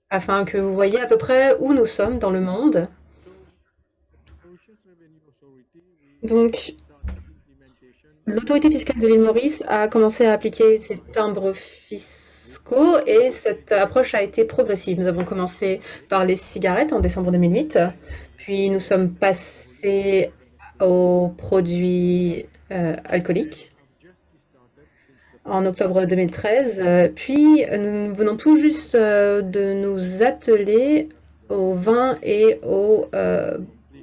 afin que vous voyez à peu près où nous sommes dans le monde. Donc, l'autorité fiscale de l'île Maurice a commencé à appliquer ces timbres fiscaux et cette approche a été progressive. Nous avons commencé par les cigarettes en décembre 2008, puis nous sommes passés aux produits alcooliques en octobre 2013, puis nous venons tout juste de nous atteler au vin et aux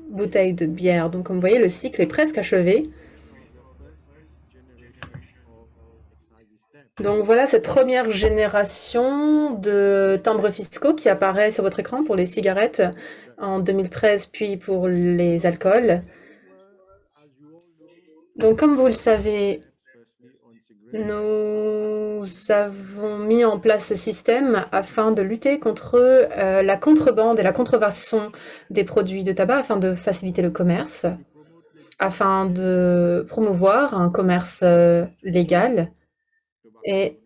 bouteilles de bière. Donc comme vous voyez, le cycle est presque achevé. Donc voilà cette première génération de timbres fiscaux qui apparaît sur votre écran pour les cigarettes en 2013, puis pour les alcools. Donc comme vous le savez, nous avons mis en place ce système afin de lutter contre la contrebande et la contrefaçon des produits de tabac, afin de faciliter le commerce, afin de promouvoir un commerce légal et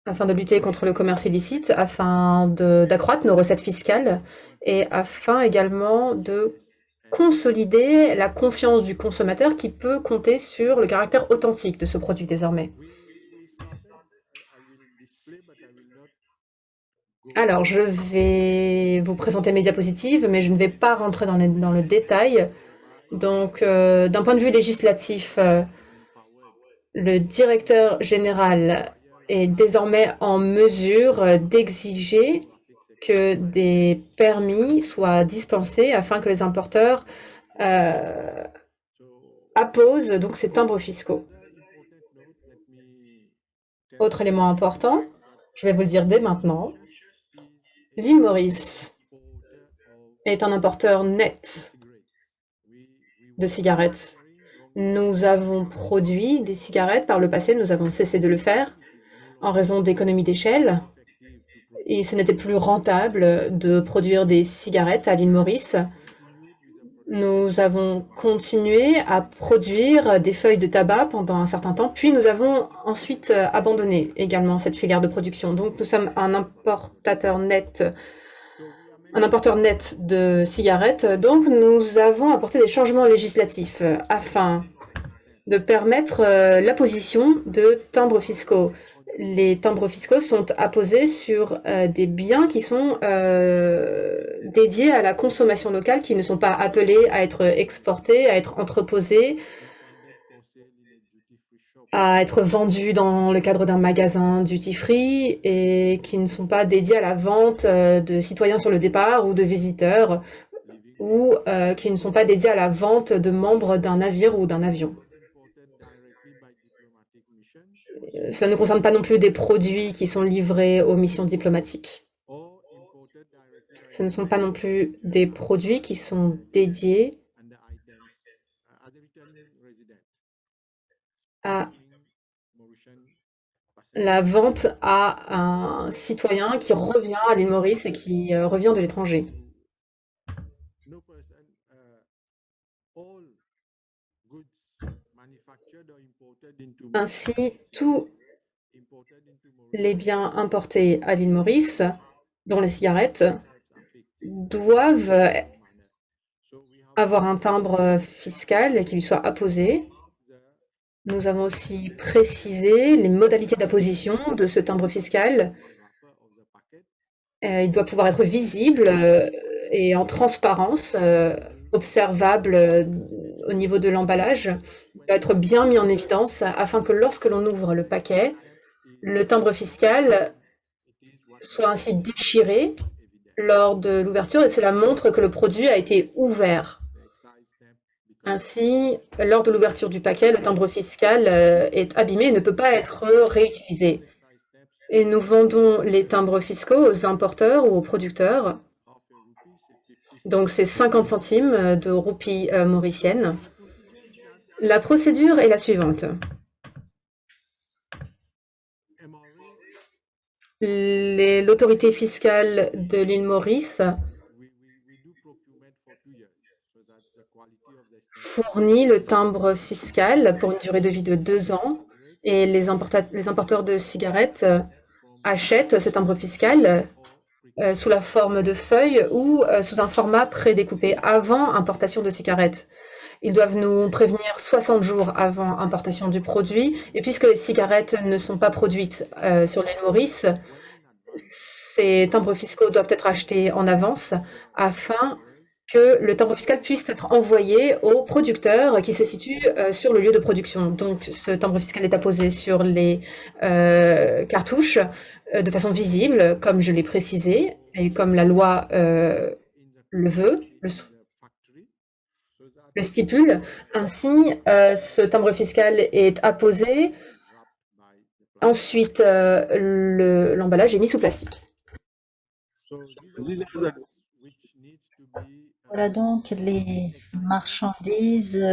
afin de lutter contre le commerce illicite, afin d'accroître nos recettes fiscales et afin également de consolider la confiance du consommateur qui peut compter sur le caractère authentique de ce produit désormais. Alors, je vais vous présenter mes diapositives, mais je ne vais pas rentrer dans le détail. Donc, d'un point de vue législatif, le directeur général est désormais en mesure d'exiger que des permis soient dispensés afin que les importeurs apposent donc ces timbres fiscaux. Autre élément important, je vais vous le dire dès maintenant, l'île Maurice est un importeur net de cigarettes. Nous avons produit des cigarettes par le passé, nous avons cessé de le faire en raison d'économies d'échelle. Et ce n'était plus rentable de produire des cigarettes à l'île Maurice. Nous avons continué à produire des feuilles de tabac pendant un certain temps, puis nous avons ensuite abandonné également cette filière de production. Donc nous sommes un importateur net de cigarettes. Donc nous avons apporté des changements législatifs afin de permettre l'apposition de timbres fiscaux. Les timbres fiscaux sont apposés sur des biens qui sont dédiés à la consommation locale, qui ne sont pas appelés à être exportés, à être entreposés, à être vendus dans le cadre d'un magasin duty-free et qui ne sont pas dédiés à la vente de citoyens sur le départ ou de visiteurs ou qui ne sont pas dédiés à la vente de membres d'un navire ou d'un avion. Cela ne concerne pas non plus des produits qui sont livrés aux missions diplomatiques. Ce ne sont pas non plus des produits qui sont dédiés à la vente à un citoyen qui revient à l'île Maurice et qui revient de l'étranger. Ainsi, tous les biens importés à l'île Maurice, dont les cigarettes, doivent avoir un timbre fiscal qui lui soit apposé. Nous avons aussi précisé les modalités d'apposition de ce timbre fiscal. Il doit pouvoir être visible et en transparence, observable au niveau de l'emballage. Il doit être bien mis en évidence afin que lorsque l'on ouvre le paquet, le timbre fiscal soit ainsi déchiré lors de l'ouverture et cela montre que le produit a été ouvert. Ainsi, lors de l'ouverture du paquet, le timbre fiscal est abîmé et ne peut pas être réutilisé. Et nous vendons les timbres fiscaux aux importeurs ou aux producteurs. Donc c'est 50 centimes de roupies mauriciennes. La procédure est la suivante. L'autorité fiscale de l'île Maurice fournit le timbre fiscal pour une durée de vie de 2 ans et les importeurs de cigarettes achètent ce timbre fiscal sous la forme de feuilles ou sous un format prédécoupé avant importation de cigarettes. Ils doivent nous prévenir 60 jours avant importation du produit. Et puisque les cigarettes ne sont pas produites sur l'île Maurice, ces timbres fiscaux doivent être achetés en avance afin que le timbre fiscal puisse être envoyé au producteur qui se situe sur le lieu de production. Donc ce timbre fiscal est apposé sur les cartouches de façon visible, comme je l'ai précisé, et comme la loi le veut, le stipule. Ainsi, ce timbre fiscal est apposé Ensuite, l'emballage est mis sous plastique. Voilà donc les marchandises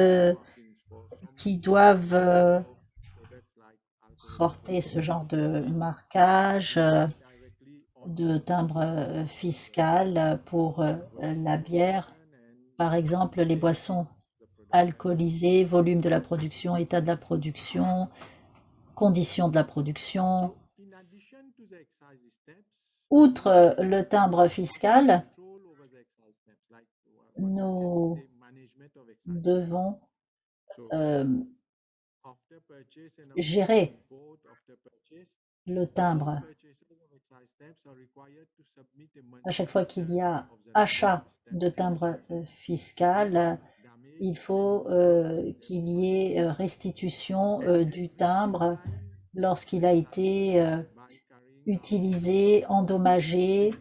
qui doivent porter ce genre de marquage, de timbre fiscal pour la bière. Par exemple, les boissons alcoolisées, volume de la production, état de la production, conditions de la production. Outre le timbre fiscal, nous devons gérer le timbre. À chaque fois qu'il y a achat de timbre fiscal, il faut qu'il y ait restitution du timbre lorsqu'il a été utilisé, endommagé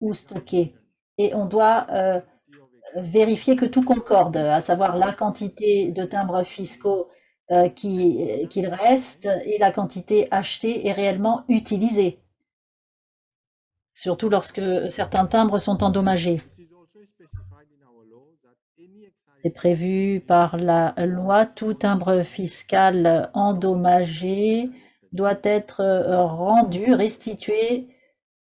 ou stocké. Et on doit vérifier que tout concorde, à savoir la quantité de timbres fiscaux qu'il reste et la quantité achetée et réellement utilisée, surtout lorsque certains timbres sont endommagés. C'est prévu par la loi, tout timbre fiscal endommagé doit être rendu, restitué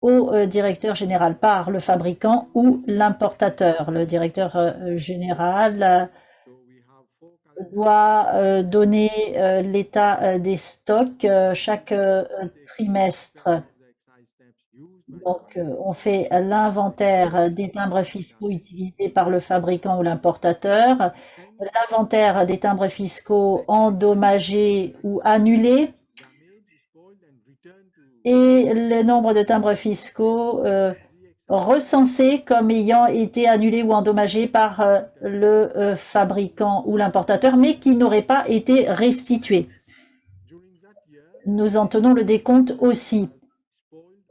au directeur général par le fabricant ou l'importateur. Le directeur général doit donner l'état des stocks chaque trimestre. Donc, on fait l'inventaire des timbres fiscaux utilisés par le fabricant ou l'importateur, l'inventaire des timbres fiscaux endommagés ou annulés, et le nombre de timbres fiscaux recensés comme ayant été annulés ou endommagés par le fabricant ou l'importateur, mais qui n'auraient pas été restitués. Nous en tenons le décompte aussi.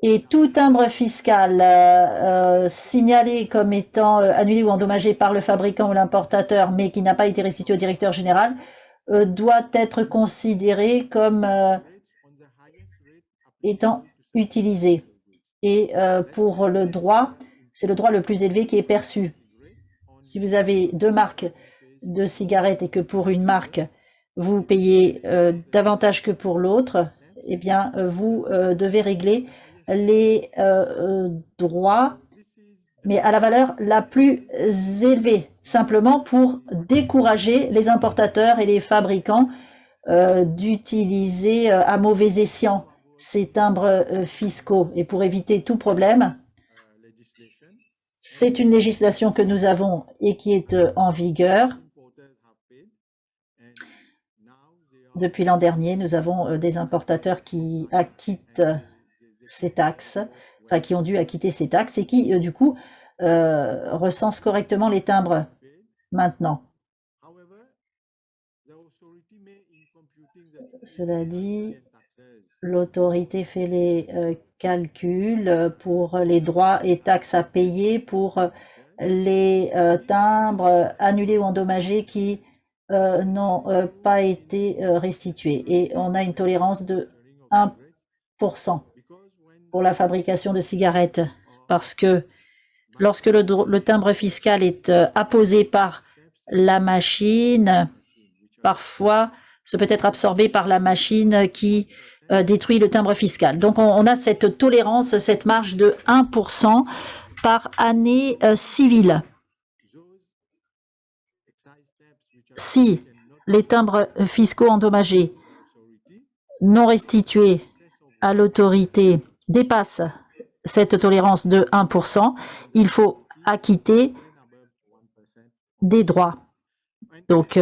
Et tout timbre fiscal signalé comme étant annulé ou endommagé par le fabricant ou l'importateur, mais qui n'a pas été restitué au directeur général, doit être considéré comme étant utilisé. Et pour le droit, c'est le droit le plus élevé qui est perçu. Si vous avez deux marques de cigarettes et que pour une marque, vous payez davantage que pour l'autre, eh bien, vous devez régler les droits, mais à la valeur la plus élevée, simplement pour décourager les importateurs et les fabricants d'utiliser à mauvais escient ces timbres fiscaux. Et pour éviter tout problème, c'est une législation que nous avons et qui est en vigueur. Depuis l'an dernier, nous avons des importateurs qui acquittent ces taxes, enfin qui ont dû acquitter ces taxes et qui, du coup, recensent correctement les timbres maintenant. Cela dit, l'autorité fait les calculs pour les droits et taxes à payer pour les timbres annulés ou endommagés qui n'ont pas été restitués. Et on a une tolérance de 1% pour la fabrication de cigarettes, parce que lorsque le timbre fiscal est apposé par la machine, parfois ce peut être absorbé par la machine qui détruit le timbre fiscal. Donc on a cette tolérance, cette marge de 1% par année civile. Si les timbres fiscaux endommagés non restitués à l'autorité dépassent cette tolérance de 1%, il faut acquitter des droits. Donc,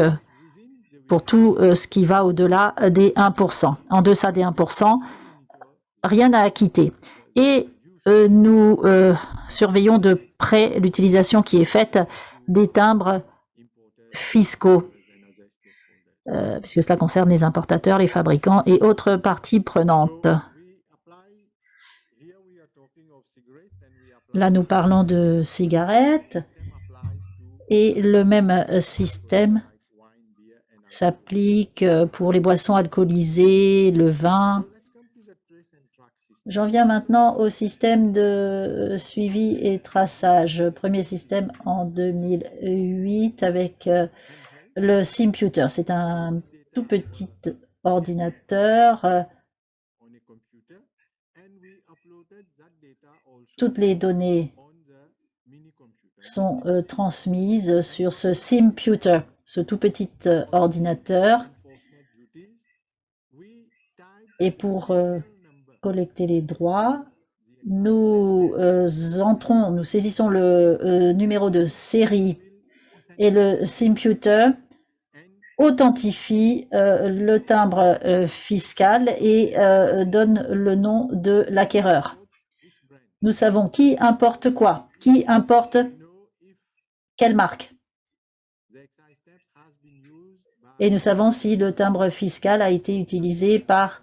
pour tout ce qui va au-delà des 1%. En deçà des 1%, rien à acquitter. Et nous surveillons de près l'utilisation qui est faite des timbres fiscaux, puisque cela concerne les importateurs, les fabricants et autres parties prenantes. Là, nous parlons de cigarettes et le même système s'applique pour les boissons alcoolisées, le vin. J'en viens maintenant au système de suivi et traçage. Premier système en 2008 avec le Simputer. C'est un tout petit ordinateur. Toutes les données sont transmises sur ce Simputer, ce tout petit ordinateur. Et pour collecter les droits, nous nous saisissons le numéro de série et le Simputer authentifie le timbre fiscal et donne le nom de l'acquéreur. Nous savons qui importe quoi, qui importe quelle marque. Et nous savons si le timbre fiscal a été utilisé par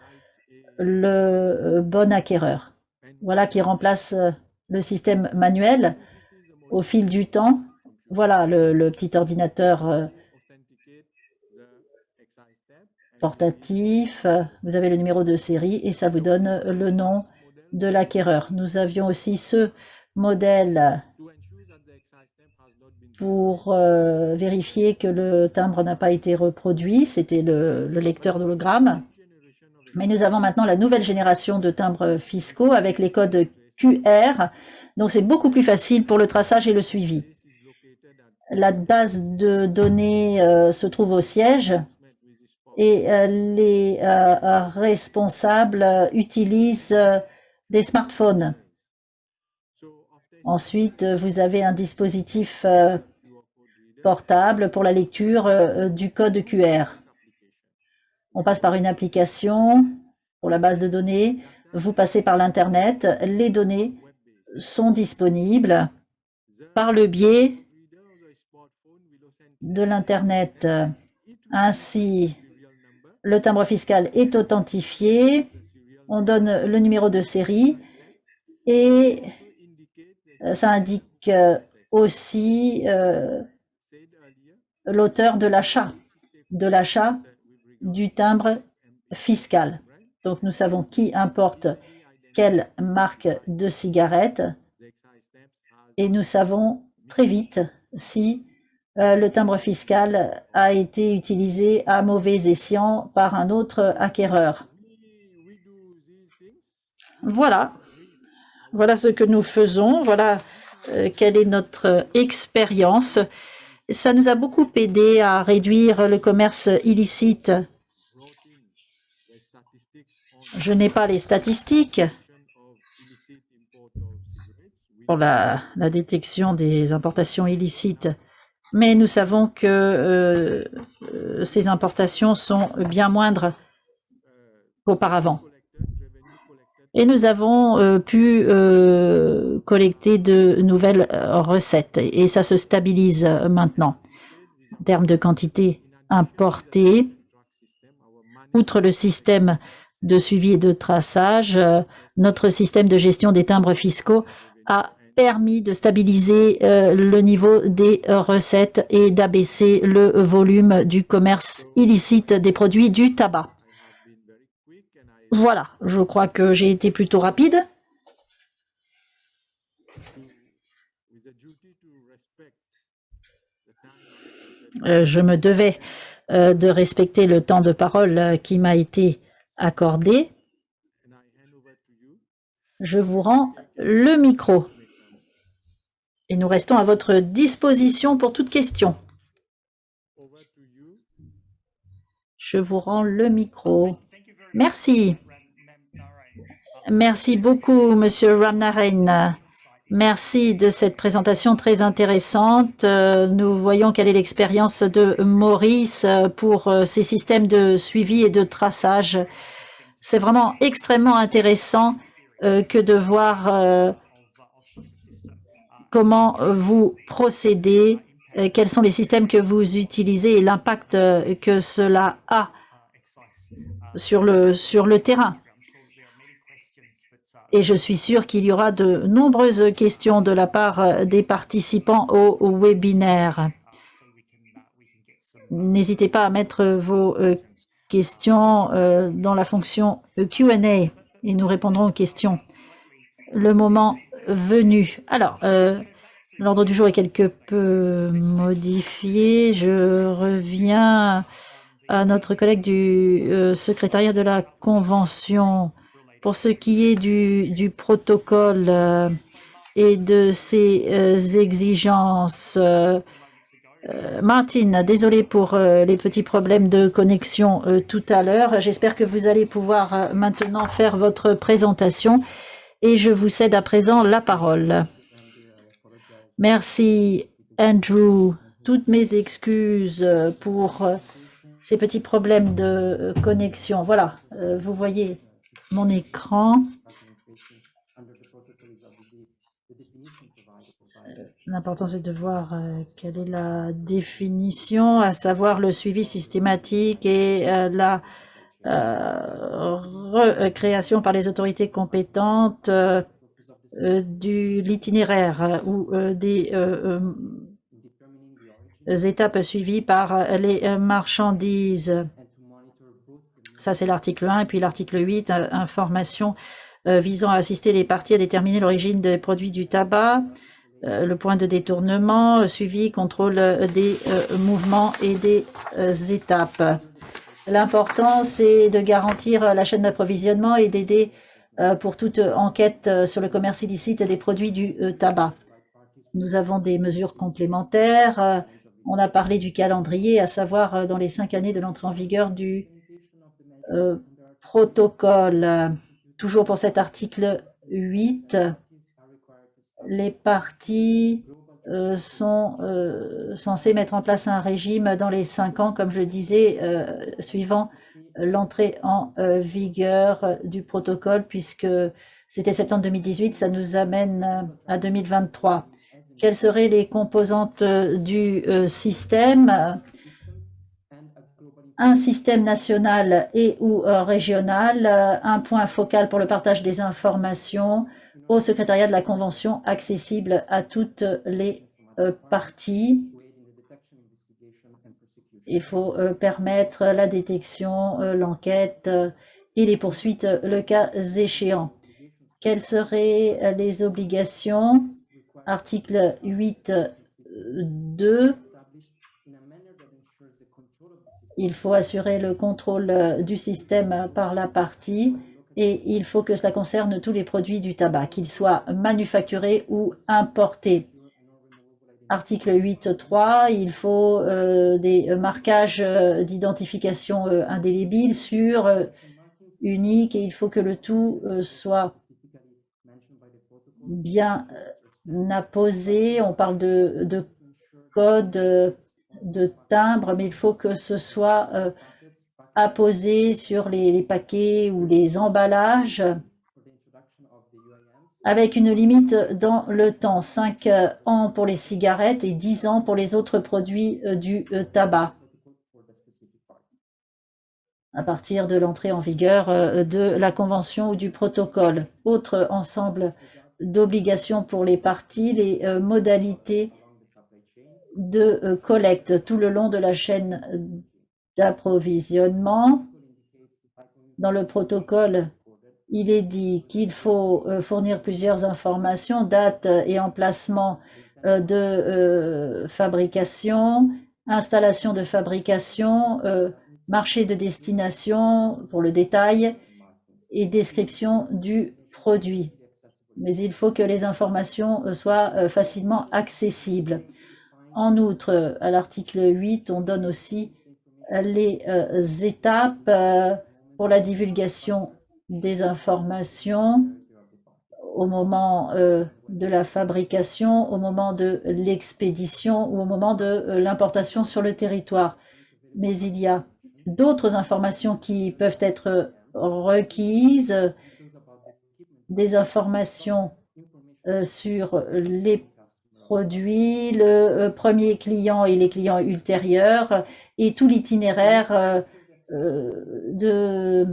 le bon acquéreur. Voilà qui remplace le système manuel au fil du temps. Voilà le petit ordinateur portatif. Vous avez le numéro de série et ça vous donne le nom de l'acquéreur. Nous avions aussi ce modèle pour vérifier que le timbre n'a pas été reproduit. C'était le lecteur d'hologramme. Mais nous avons maintenant la nouvelle génération de timbres fiscaux avec les codes QR. Donc, c'est beaucoup plus facile pour le traçage et le suivi. La base de données se trouve au siège et les responsables utilisent des smartphones. Ensuite, vous avez un dispositif portable pour la lecture du code QR. On passe par une application pour la base de données. Vous passez par l'Internet. Les données sont disponibles par le biais de l'Internet. Ainsi, le timbre fiscal est authentifié. On donne le numéro de série et ça indique aussi l'auteur de l'achat du timbre fiscal. Donc, nous savons qui importe quelle marque de cigarette et nous savons très vite si le timbre fiscal a été utilisé à mauvais escient par un autre acquéreur. Voilà ce que nous faisons, voilà quelle est notre expérience. Ça nous a beaucoup aidé à réduire le commerce illicite. Je n'ai pas les statistiques pour la détection des importations illicites, mais nous savons que ces importations sont bien moindres qu'auparavant. Et nous avons pu collecter de nouvelles recettes et ça se stabilise maintenant. En termes de quantité importée, outre le système de suivi et de traçage, notre système de gestion des timbres fiscaux a permis de stabiliser le niveau des recettes et d'abaisser le volume du commerce illicite des produits du tabac. Voilà, je crois que j'ai été plutôt rapide. Je me devais de respecter le temps de parole qui m'a été accordé. Je vous rends le micro. Et nous restons à votre disposition pour toute question. Je vous rends le micro. Merci. Merci beaucoup, Monsieur Ramnarain. Merci de cette présentation très intéressante. Nous voyons quelle est l'expérience de Maurice pour ces systèmes de suivi et de traçage. C'est vraiment extrêmement intéressant que de voir comment vous procédez, quels sont les systèmes que vous utilisez et l'impact que cela a sur le terrain. Et je suis sûre qu'il y aura de nombreuses questions de la part des participants au webinaire. N'hésitez pas à mettre vos questions dans la fonction Q&A et nous répondrons aux questions le moment venu. Alors, l'ordre du jour est quelque peu modifié. Je reviens à notre collègue du secrétariat de la Convention. Pour ce qui est du protocole et de ses exigences, Martine, désolé pour les petits problèmes de connexion tout à l'heure. J'espère que vous allez pouvoir maintenant faire votre présentation et je vous cède à présent la parole. Merci, Andrew. Toutes mes excuses pour ces petits problèmes de connexion. Voilà, vous voyez mon écran. L'important, c'est de voir quelle est la définition, à savoir le suivi systématique et la recréation par les autorités compétentes de l'itinéraire ou des étapes suivies par les marchandises. Ça, c'est l'article 1. Et puis l'article 8, information visant à assister les parties à déterminer l'origine des produits du tabac. Le point de détournement, suivi, contrôle des mouvements et des étapes. L'important, c'est de garantir la chaîne d'approvisionnement et d'aider pour toute enquête sur le commerce illicite des produits du tabac. Nous avons des mesures complémentaires. On a parlé du calendrier, à savoir dans les 5 années de l'entrée en vigueur du protocole. Toujours pour cet article 8, les parties sont censées mettre en place un régime dans les 5 ans, comme je le disais, suivant l'entrée en vigueur du protocole, puisque c'était septembre 2018, ça nous amène à 2023. Quelles seraient les composantes du système? Un système national et ou régional, un point focal pour le partage des informations au secrétariat de la Convention, accessible à toutes les parties. Il faut permettre la détection, l'enquête et les poursuites le cas échéant. Quelles seraient les obligations? Article 8.2. Il faut assurer le contrôle du système par la partie et il faut que cela concerne tous les produits du tabac, qu'ils soient manufacturés ou importés. Article 8.3, il faut des marquages d'identification indélébiles, sûrs, uniques, et il faut que le tout soit bien apposé. On parle de code, de timbre, mais il faut que ce soit apposé sur les paquets ou les emballages avec une limite dans le temps, 5 ans pour les cigarettes et 10 ans pour les autres produits du tabac, à partir de l'entrée en vigueur de la convention ou du protocole. Autre ensemble d'obligations pour les parties, les modalités de collecte tout le long de la chaîne d'approvisionnement. Dans le protocole, il est dit qu'il faut fournir plusieurs informations, date et emplacement de fabrication, installation de fabrication, marché de destination pour le détail et description du produit. Mais il faut que les informations soient facilement accessibles. En outre, à l'article 8, on donne aussi les étapes pour la divulgation des informations au moment de la fabrication, au moment de l'expédition ou au moment de l'importation sur le territoire. Mais il y a d'autres informations qui peuvent être requises, des informations sur les produits, le premier client et les clients ultérieurs et tout l'itinéraire de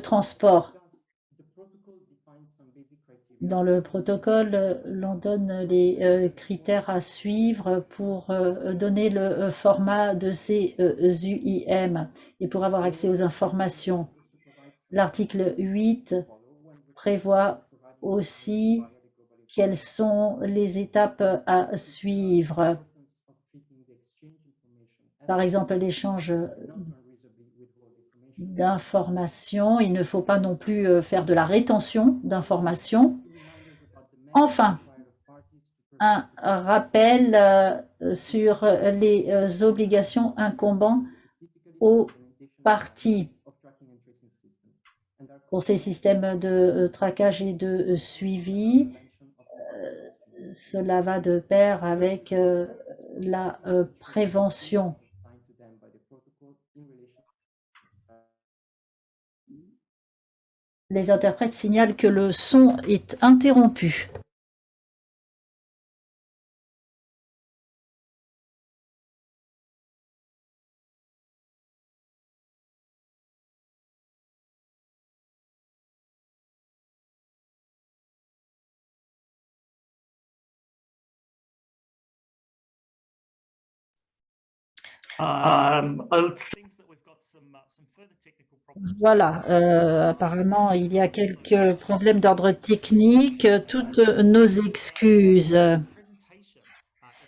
transport. Dans le protocole, l'on donne les critères à suivre pour donner le format de ces UIM et pour avoir accès aux informations. L'article 8 prévoit aussi quelles sont les étapes à suivre. Par exemple, l'échange d'informations. Il ne faut pas non plus faire de la rétention d'informations. Enfin, un rappel sur les obligations incombant aux parties pour ces systèmes de traquage et de suivi. Cela va de pair avec la prévention. Les interprètes signalent que le son est interrompu. It seems that we've got some further technical problems. Voilà, apparemment, il y a quelques problèmes d'ordre technique. Toutes nos excuses. Presentation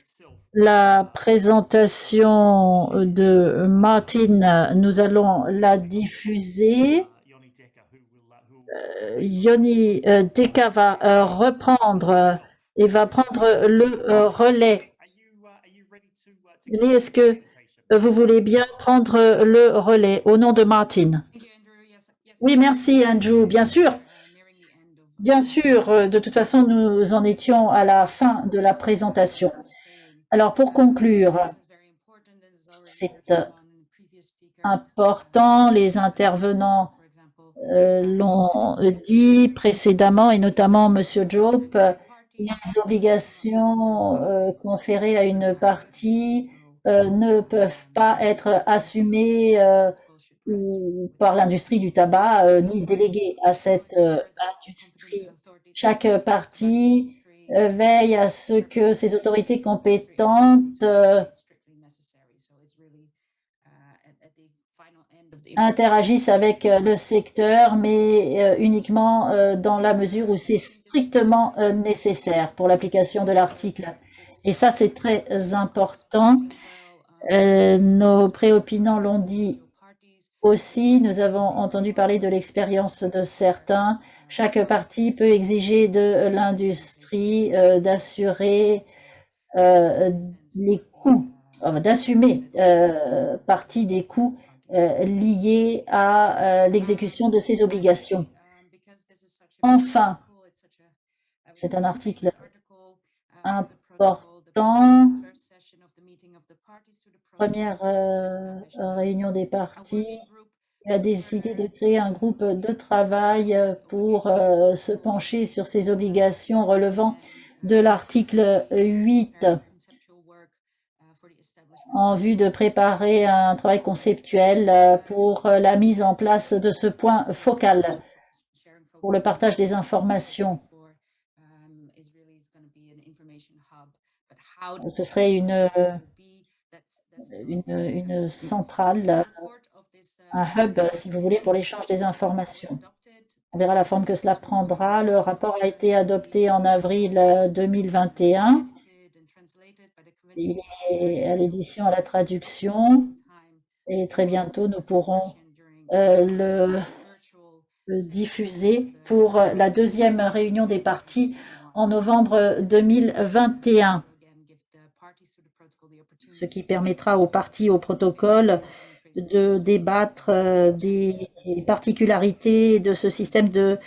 itself. La présentation de Martin, nous allons la diffuser. Yoni Decker, who will Yoni Deka va reprendre et va prendre le relais. are you ready to Lee, est-ce que vous voulez bien prendre le relais au nom de Martin? Thank you, Andrew. Yes, Oui, merci Andrew, bien sûr. nearing the end of Bien sûr, de toute façon, nous en étions à la fin de la présentation. Alors, pour conclure, this is very important and is already c'est touched upon in previous speakers. important, les intervenants For example, l'ont dit précédemment, et notamment Monsieur Jope, les obligations conférées à une partie ne peuvent pas être assumées par l'industrie du tabac ni déléguées à cette industrie. Chaque partie veille à ce que ces autorités compétentes interagissent avec le secteur, mais uniquement dans la mesure où c'est strictement nécessaire pour l'application de l'article. Et ça, c'est très important. Nos préopinants l'ont dit aussi. Nous avons entendu parler de l'expérience de certains. Chaque partie peut exiger de l'industrie d'assurer les coûts, d'assumer partie des coûts liés à l'exécution de ces obligations. Enfin, c'est un article important. Première réunion des parties a décidé de créer un groupe de travail pour se pencher sur ces obligations relevant de l'article 8 en vue de préparer un travail conceptuel pour la mise en place de ce point focal pour le partage des informations. Ce serait une centrale, un hub, si vous voulez, pour l'échange des informations. On verra la forme que cela prendra. Le rapport a été adopté en avril 2021. Il est à l'édition, à la traduction. Et très bientôt, nous pourrons le diffuser pour la deuxième réunion des parties en novembre 2021. Ce qui permettra aux parties au protocole de débattre des particularités de ce système de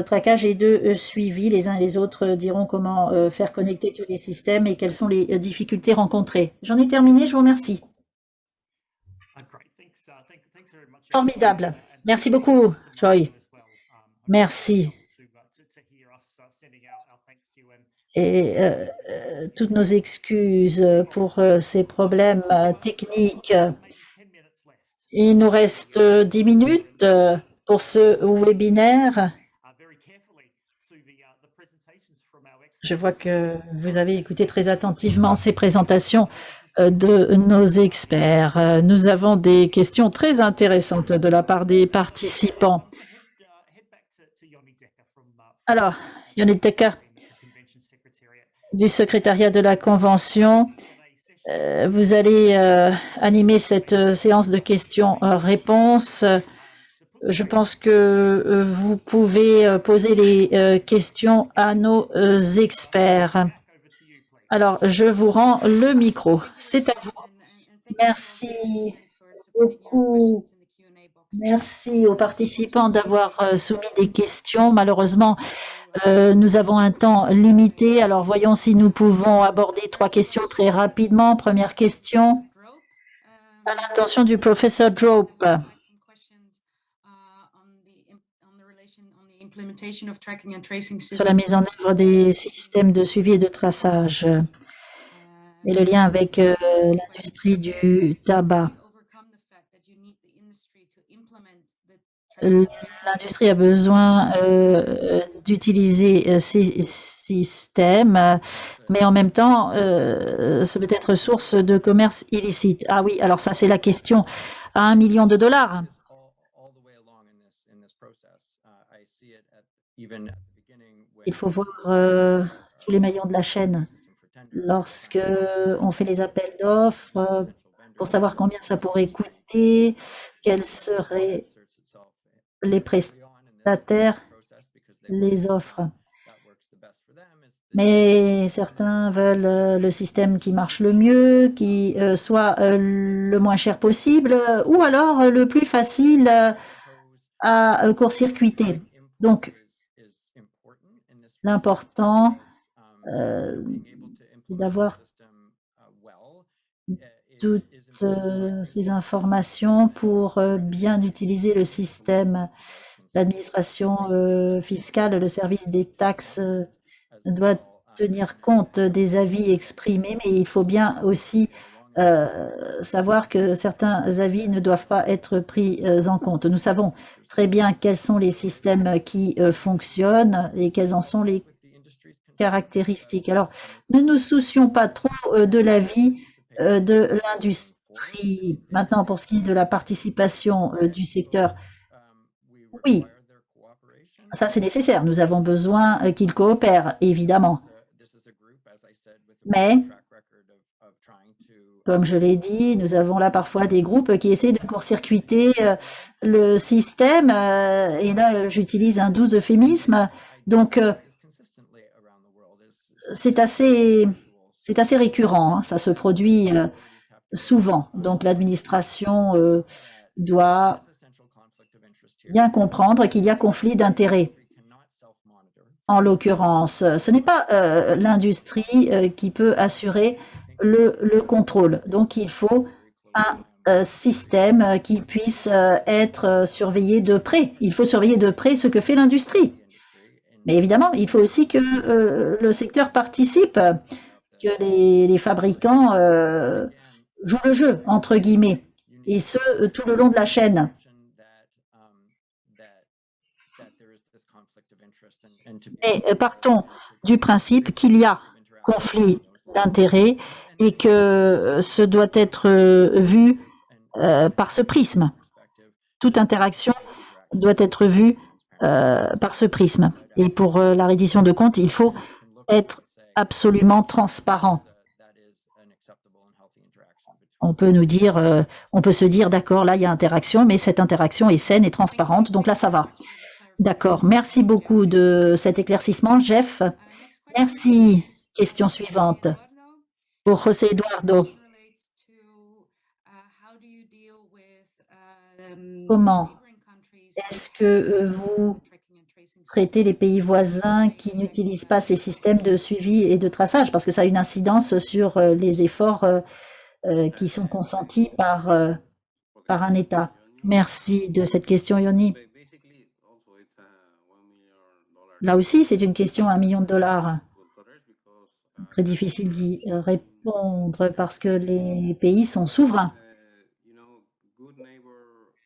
traquage et de suivi. Les uns et les autres diront comment faire connecter tous les systèmes et quelles sont les difficultés rencontrées. J'en ai terminé, je vous remercie. Formidable. Merci beaucoup, Joy. Merci. Et toutes nos excuses pour ces problèmes techniques. Il nous reste 10 minutes pour ce webinaire. Je vois que vous avez écouté très attentivement ces présentations de nos experts. Nous avons des questions très intéressantes de la part des participants. Alors, Yoni Decker du secrétariat de la Convention, vous allez animer cette séance de questions-réponses. Je pense que vous pouvez poser les questions à nos experts. Alors, je vous rends le micro. C'est à vous. Merci beaucoup. Merci aux participants d'avoir soumis des questions. Malheureusement, nous avons un temps limité. Alors, voyons si nous pouvons aborder 3 questions très rapidement. Première question, à l'intention du professeur Drope. Sur la mise en œuvre des systèmes de suivi et de traçage et le lien avec l'industrie du tabac. L'industrie a besoin d'utiliser ces systèmes, mais en même temps, ça peut être source de commerce illicite. Ah oui, alors ça c'est la question à $1 million. Il faut voir tous les maillons de la chaîne. Lorsque on fait les appels d'offres, pour savoir combien ça pourrait coûter, quels seraient les prestataires, les offres. Mais certains veulent le système qui marche le mieux, qui soit le moins cher possible, ou alors le plus facile à court-circuiter. Donc, l'important, c'est d'avoir toutes ces informations pour bien utiliser le système. L'administration fiscale, le service des taxes doit tenir compte des avis exprimés, mais il faut bien aussi savoir que certains avis ne doivent pas être pris en compte. Nous savons très bien quels sont les systèmes qui fonctionnent et quelles en sont les caractéristiques. Alors, ne nous soucions pas trop de l'avis de l'industrie. Maintenant, pour ce qui est de la participation du secteur, oui, ça c'est nécessaire. Nous avons besoin qu'ils coopèrent, évidemment. Mais, comme je l'ai dit, nous avons là parfois des groupes qui essaient de court-circuiter le système. Et là, j'utilise un doux euphémisme. Donc, c'est assez récurrent. Hein, ça se produit souvent. Donc, l'administration doit bien comprendre qu'il y a conflit d'intérêts. En l'occurrence, ce n'est pas l'industrie qui peut assurer le contrôle. Donc, il faut un système qui puisse être surveillé de près. Il faut surveiller de près ce que fait l'industrie. Mais évidemment, il faut aussi que le secteur participe, que les fabricants jouent le jeu, entre guillemets, et ce, tout le long de la chaîne. Mais partons du principe qu'il y a conflit d'intérêts et que ce doit être vu par ce prisme. Toute interaction doit être vue par ce prisme. Et pour la reddition de comptes, il faut être absolument transparent. On peut nous dire, on peut se dire, d'accord, là il y a interaction, mais cette interaction est saine et transparente, donc là ça va. D'accord, merci beaucoup de cet éclaircissement, Jeff. Merci. Question suivante pour José Eduardo. Comment est-ce que vous traitez les pays voisins qui n'utilisent pas ces systèmes de suivi et de traçage? Parce que ça a une incidence sur les efforts qui sont consentis par un État. Merci de cette question, Yoni. Là aussi, c'est une question à $1 million. Très difficile d'y répondre parce que les pays sont souverains.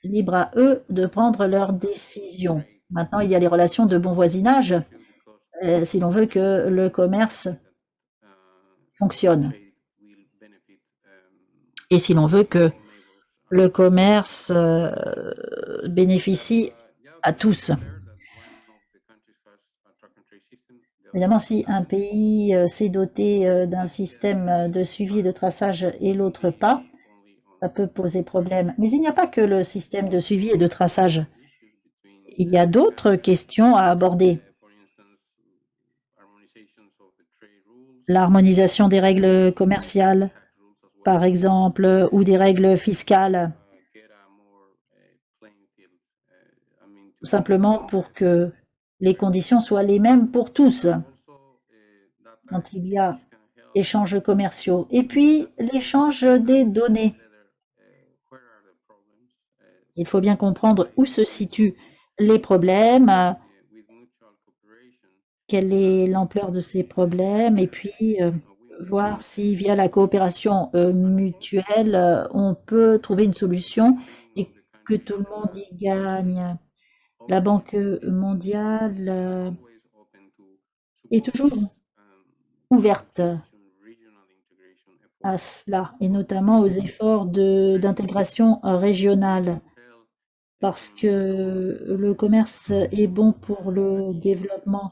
Libre à eux de prendre leurs décisions. Maintenant, il y a les relations de bon voisinage si l'on veut que le commerce fonctionne et si l'on veut que le commerce bénéficie à tous. Évidemment, si un pays s'est doté d'un système de suivi et de traçage et l'autre pas, ça peut poser problème. Mais il n'y a pas que le système de suivi et de traçage. Il y a d'autres questions à aborder. L'harmonisation des règles commerciales, par exemple, ou des règles fiscales, tout simplement pour que les conditions soient les mêmes pour tous quand il y a échanges commerciaux. Et puis, l'échange des données. Il faut bien comprendre où se situent les problèmes, quelle est l'ampleur de ces problèmes, et puis voir si via la coopération mutuelle, on peut trouver une solution et que tout le monde y gagne. La Banque mondiale est toujours ouverte à cela, et notamment aux efforts d'intégration régionale, parce que le commerce est bon pour le développement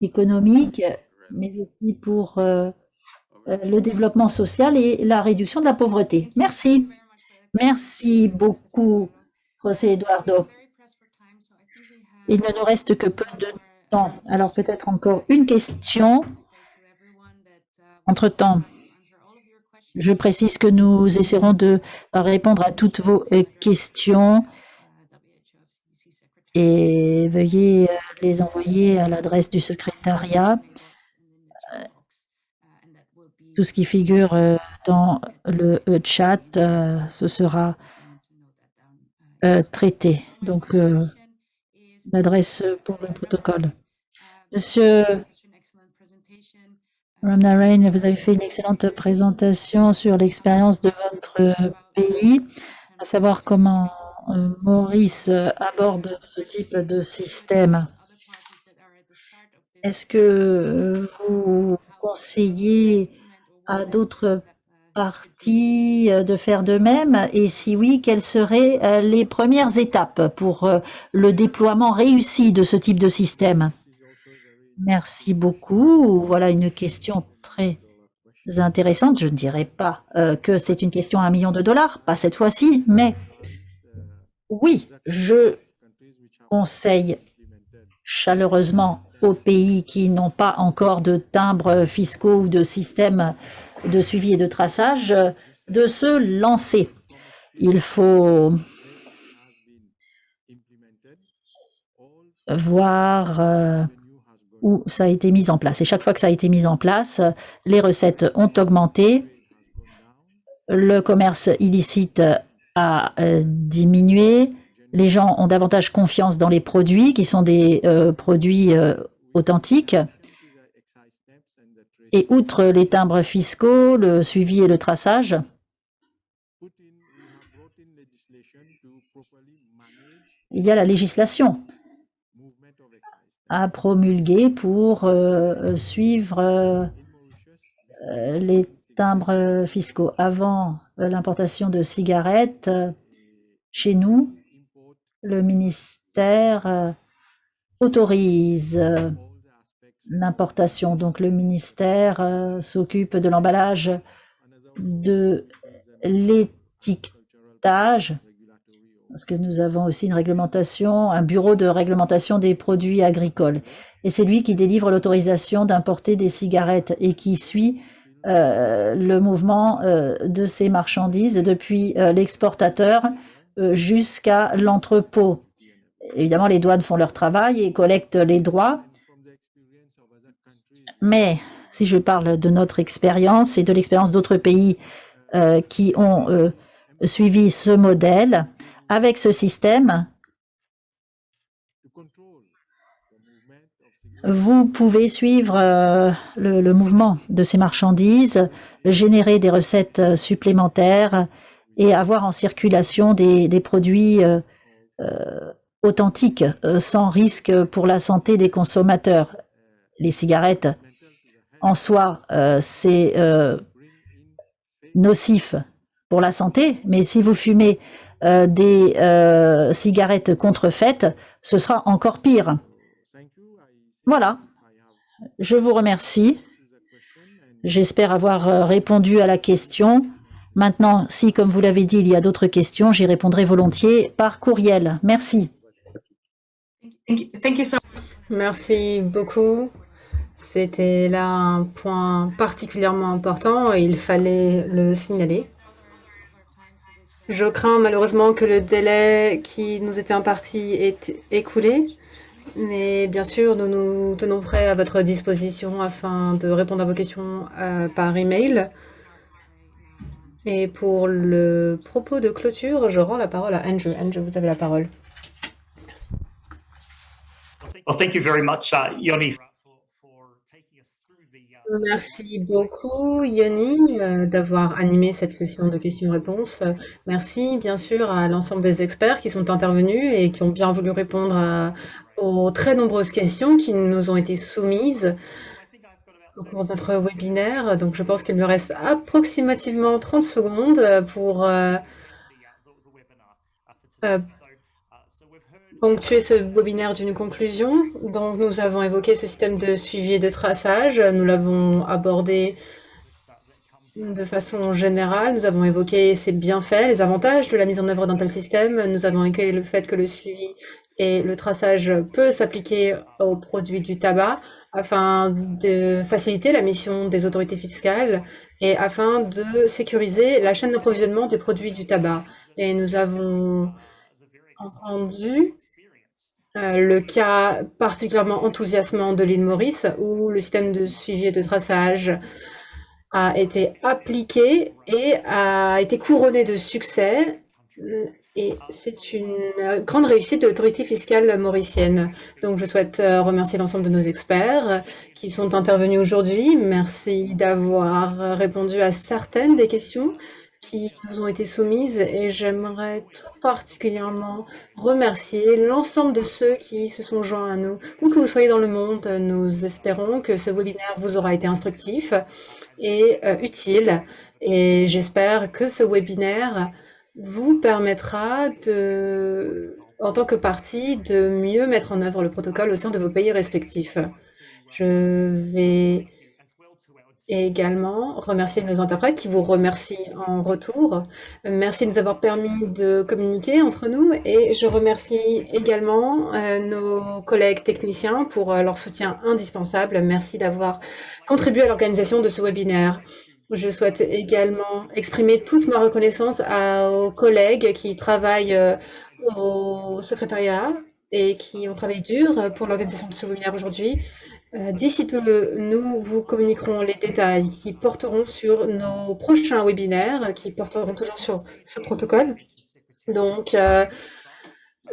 économique, mais aussi pour le développement social et la réduction de la pauvreté. Merci. Merci beaucoup, José Eduardo. Il ne nous reste que peu de temps. Alors peut-être encore une question. Entre-temps, je précise que nous essaierons de répondre à toutes vos questions et veuillez les envoyer à l'adresse du secrétariat. Tout ce qui figure dans le chat, ce sera traité. Donc, l'adresse pour le protocole. Monsieur Ramnarain, vous avez fait une excellente présentation sur l'expérience de votre pays, à savoir comment Maurice aborde ce type de système. Est-ce que vous conseillez à d'autres parties de faire de même? Et si oui, quelles seraient les premières étapes pour le déploiement réussi de ce type de système? Merci beaucoup. Voilà une question très intéressante. Je ne dirais pas que c'est une question à $1 million, pas cette fois-ci, mais oui, je conseille chaleureusement aux pays qui n'ont pas encore de timbres fiscaux ou de système de suivi et de traçage de se lancer. Il faut voir où ça a été mis en place. Et chaque fois que ça a été mis en place, les recettes ont augmenté, le commerce illicite a diminué, les gens ont davantage confiance dans les produits qui sont des produits authentiques. Et outre les timbres fiscaux, le suivi et le traçage, il y a la législation à promulguer pour suivre les timbres fiscaux. Avant l'importation de cigarettes, chez nous, le ministère autorise l'importation. Donc le ministère s'occupe de l'emballage, de l'étiquetage, parce que nous avons aussi une réglementation, un bureau de réglementation des produits agricoles. Et c'est lui qui délivre l'autorisation d'importer des cigarettes et qui suit le mouvement de ces marchandises depuis l'exportateur jusqu'à l'entrepôt. Évidemment, les douanes font leur travail et collectent les droits. Mais si je parle de notre expérience et de l'expérience d'autres pays qui ont suivi ce modèle, avec ce système, vous pouvez suivre le mouvement de ces marchandises, générer des recettes supplémentaires et avoir en circulation des produits authentique, sans risque pour la santé des consommateurs. Les cigarettes, en soi, c'est nocif pour la santé, mais si vous fumez des cigarettes contrefaites, ce sera encore pire. Voilà, je vous remercie. J'espère avoir répondu à la question. Maintenant, si, comme vous l'avez dit, il y a d'autres questions, j'y répondrai volontiers par courriel. Merci. Thank you so Merci beaucoup. C'était là un point particulièrement important et il fallait le signaler. Je crains malheureusement que le délai qui nous était imparti est écoulé, mais bien sûr, nous nous tenons prêts à votre disposition afin de répondre à vos questions par email. Et pour le propos de clôture, je rends la parole à Andrew. Andrew, vous avez la parole. Well, thank you very much, Yoni, for taking us through the. Merci beaucoup, Yoni, d'avoir animé cette session de questions-réponses. Merci, bien sûr, à l'ensemble des experts qui sont intervenus et qui ont bien voulu répondre aux très nombreuses questions qui nous ont été soumises au cours de notre webinaire. Donc, je pense qu'il me reste approximativement 30 secondes pour ponctuer ce webinaire d'une conclusion. Donc, nous avons évoqué ce système de suivi et de traçage. Nous l'avons abordé de façon générale. Nous avons évoqué ses bienfaits, les avantages de la mise en œuvre d'un tel système. Nous avons évoqué le fait que le suivi et le traçage peut s'appliquer aux produits du tabac afin de faciliter la mission des autorités fiscales et afin de sécuriser la chaîne d'approvisionnement des produits du tabac. Et nous avons entendu le cas particulièrement enthousiasmant de l'île Maurice, où le système de suivi et de traçage a été appliqué et a été couronné de succès. Et c'est une grande réussite de l'autorité fiscale mauricienne. Donc, je souhaite remercier l'ensemble de nos experts qui sont intervenus aujourd'hui. Merci d'avoir répondu à certaines des questions qui nous ont été soumises et j'aimerais tout particulièrement remercier l'ensemble de ceux qui se sont joints à nous. Où que vous soyez dans le monde, nous espérons que ce webinaire vous aura été instructif et utile. Et j'espère que ce webinaire vous permettra en tant que partie, de mieux mettre en œuvre le protocole au sein de vos pays respectifs. Je vais également remercier nos interprètes qui vous remercient en retour. Merci de nous avoir permis de communiquer entre nous et je remercie également nos collègues techniciens pour leur soutien indispensable. Merci d'avoir contribué à l'organisation de ce webinaire. Je souhaite également exprimer toute ma reconnaissance aux collègues qui travaillent au secrétariat et qui ont travaillé dur pour l'organisation de ce webinaire aujourd'hui. D'ici peu, nous vous communiquerons les détails qui porteront sur nos prochains webinaires, qui porteront toujours sur ce protocole. Donc,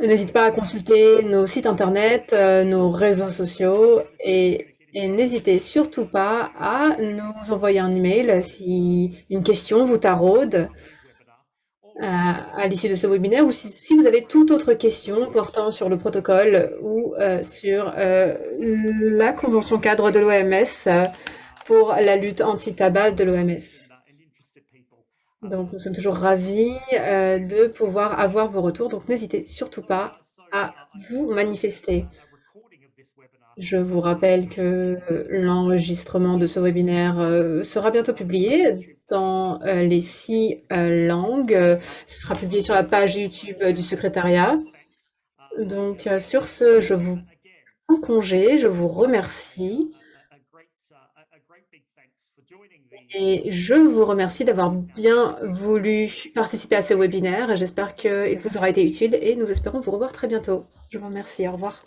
n'hésitez pas à consulter nos sites internet, nos réseaux sociaux et n'hésitez surtout pas à nous envoyer un email si une question vous taraude à l'issue de ce webinaire ou si vous avez toute autre question portant sur le protocole ou sur la convention cadre de l'OMS pour la lutte anti-tabac de l'OMS. Donc, nous sommes toujours ravis de pouvoir avoir vos retours. Donc, n'hésitez surtout pas à vous manifester. Je vous rappelle que l'enregistrement de ce webinaire sera bientôt publié dans les 6 langues. Ce sera publié sur la page YouTube du secrétariat. Donc, sur ce, je vous prends congé, je vous remercie. Et je vous remercie d'avoir bien voulu participer à ce webinaire. J'espère qu'il vous aura été utile et nous espérons vous revoir très bientôt. Je vous remercie. Au revoir.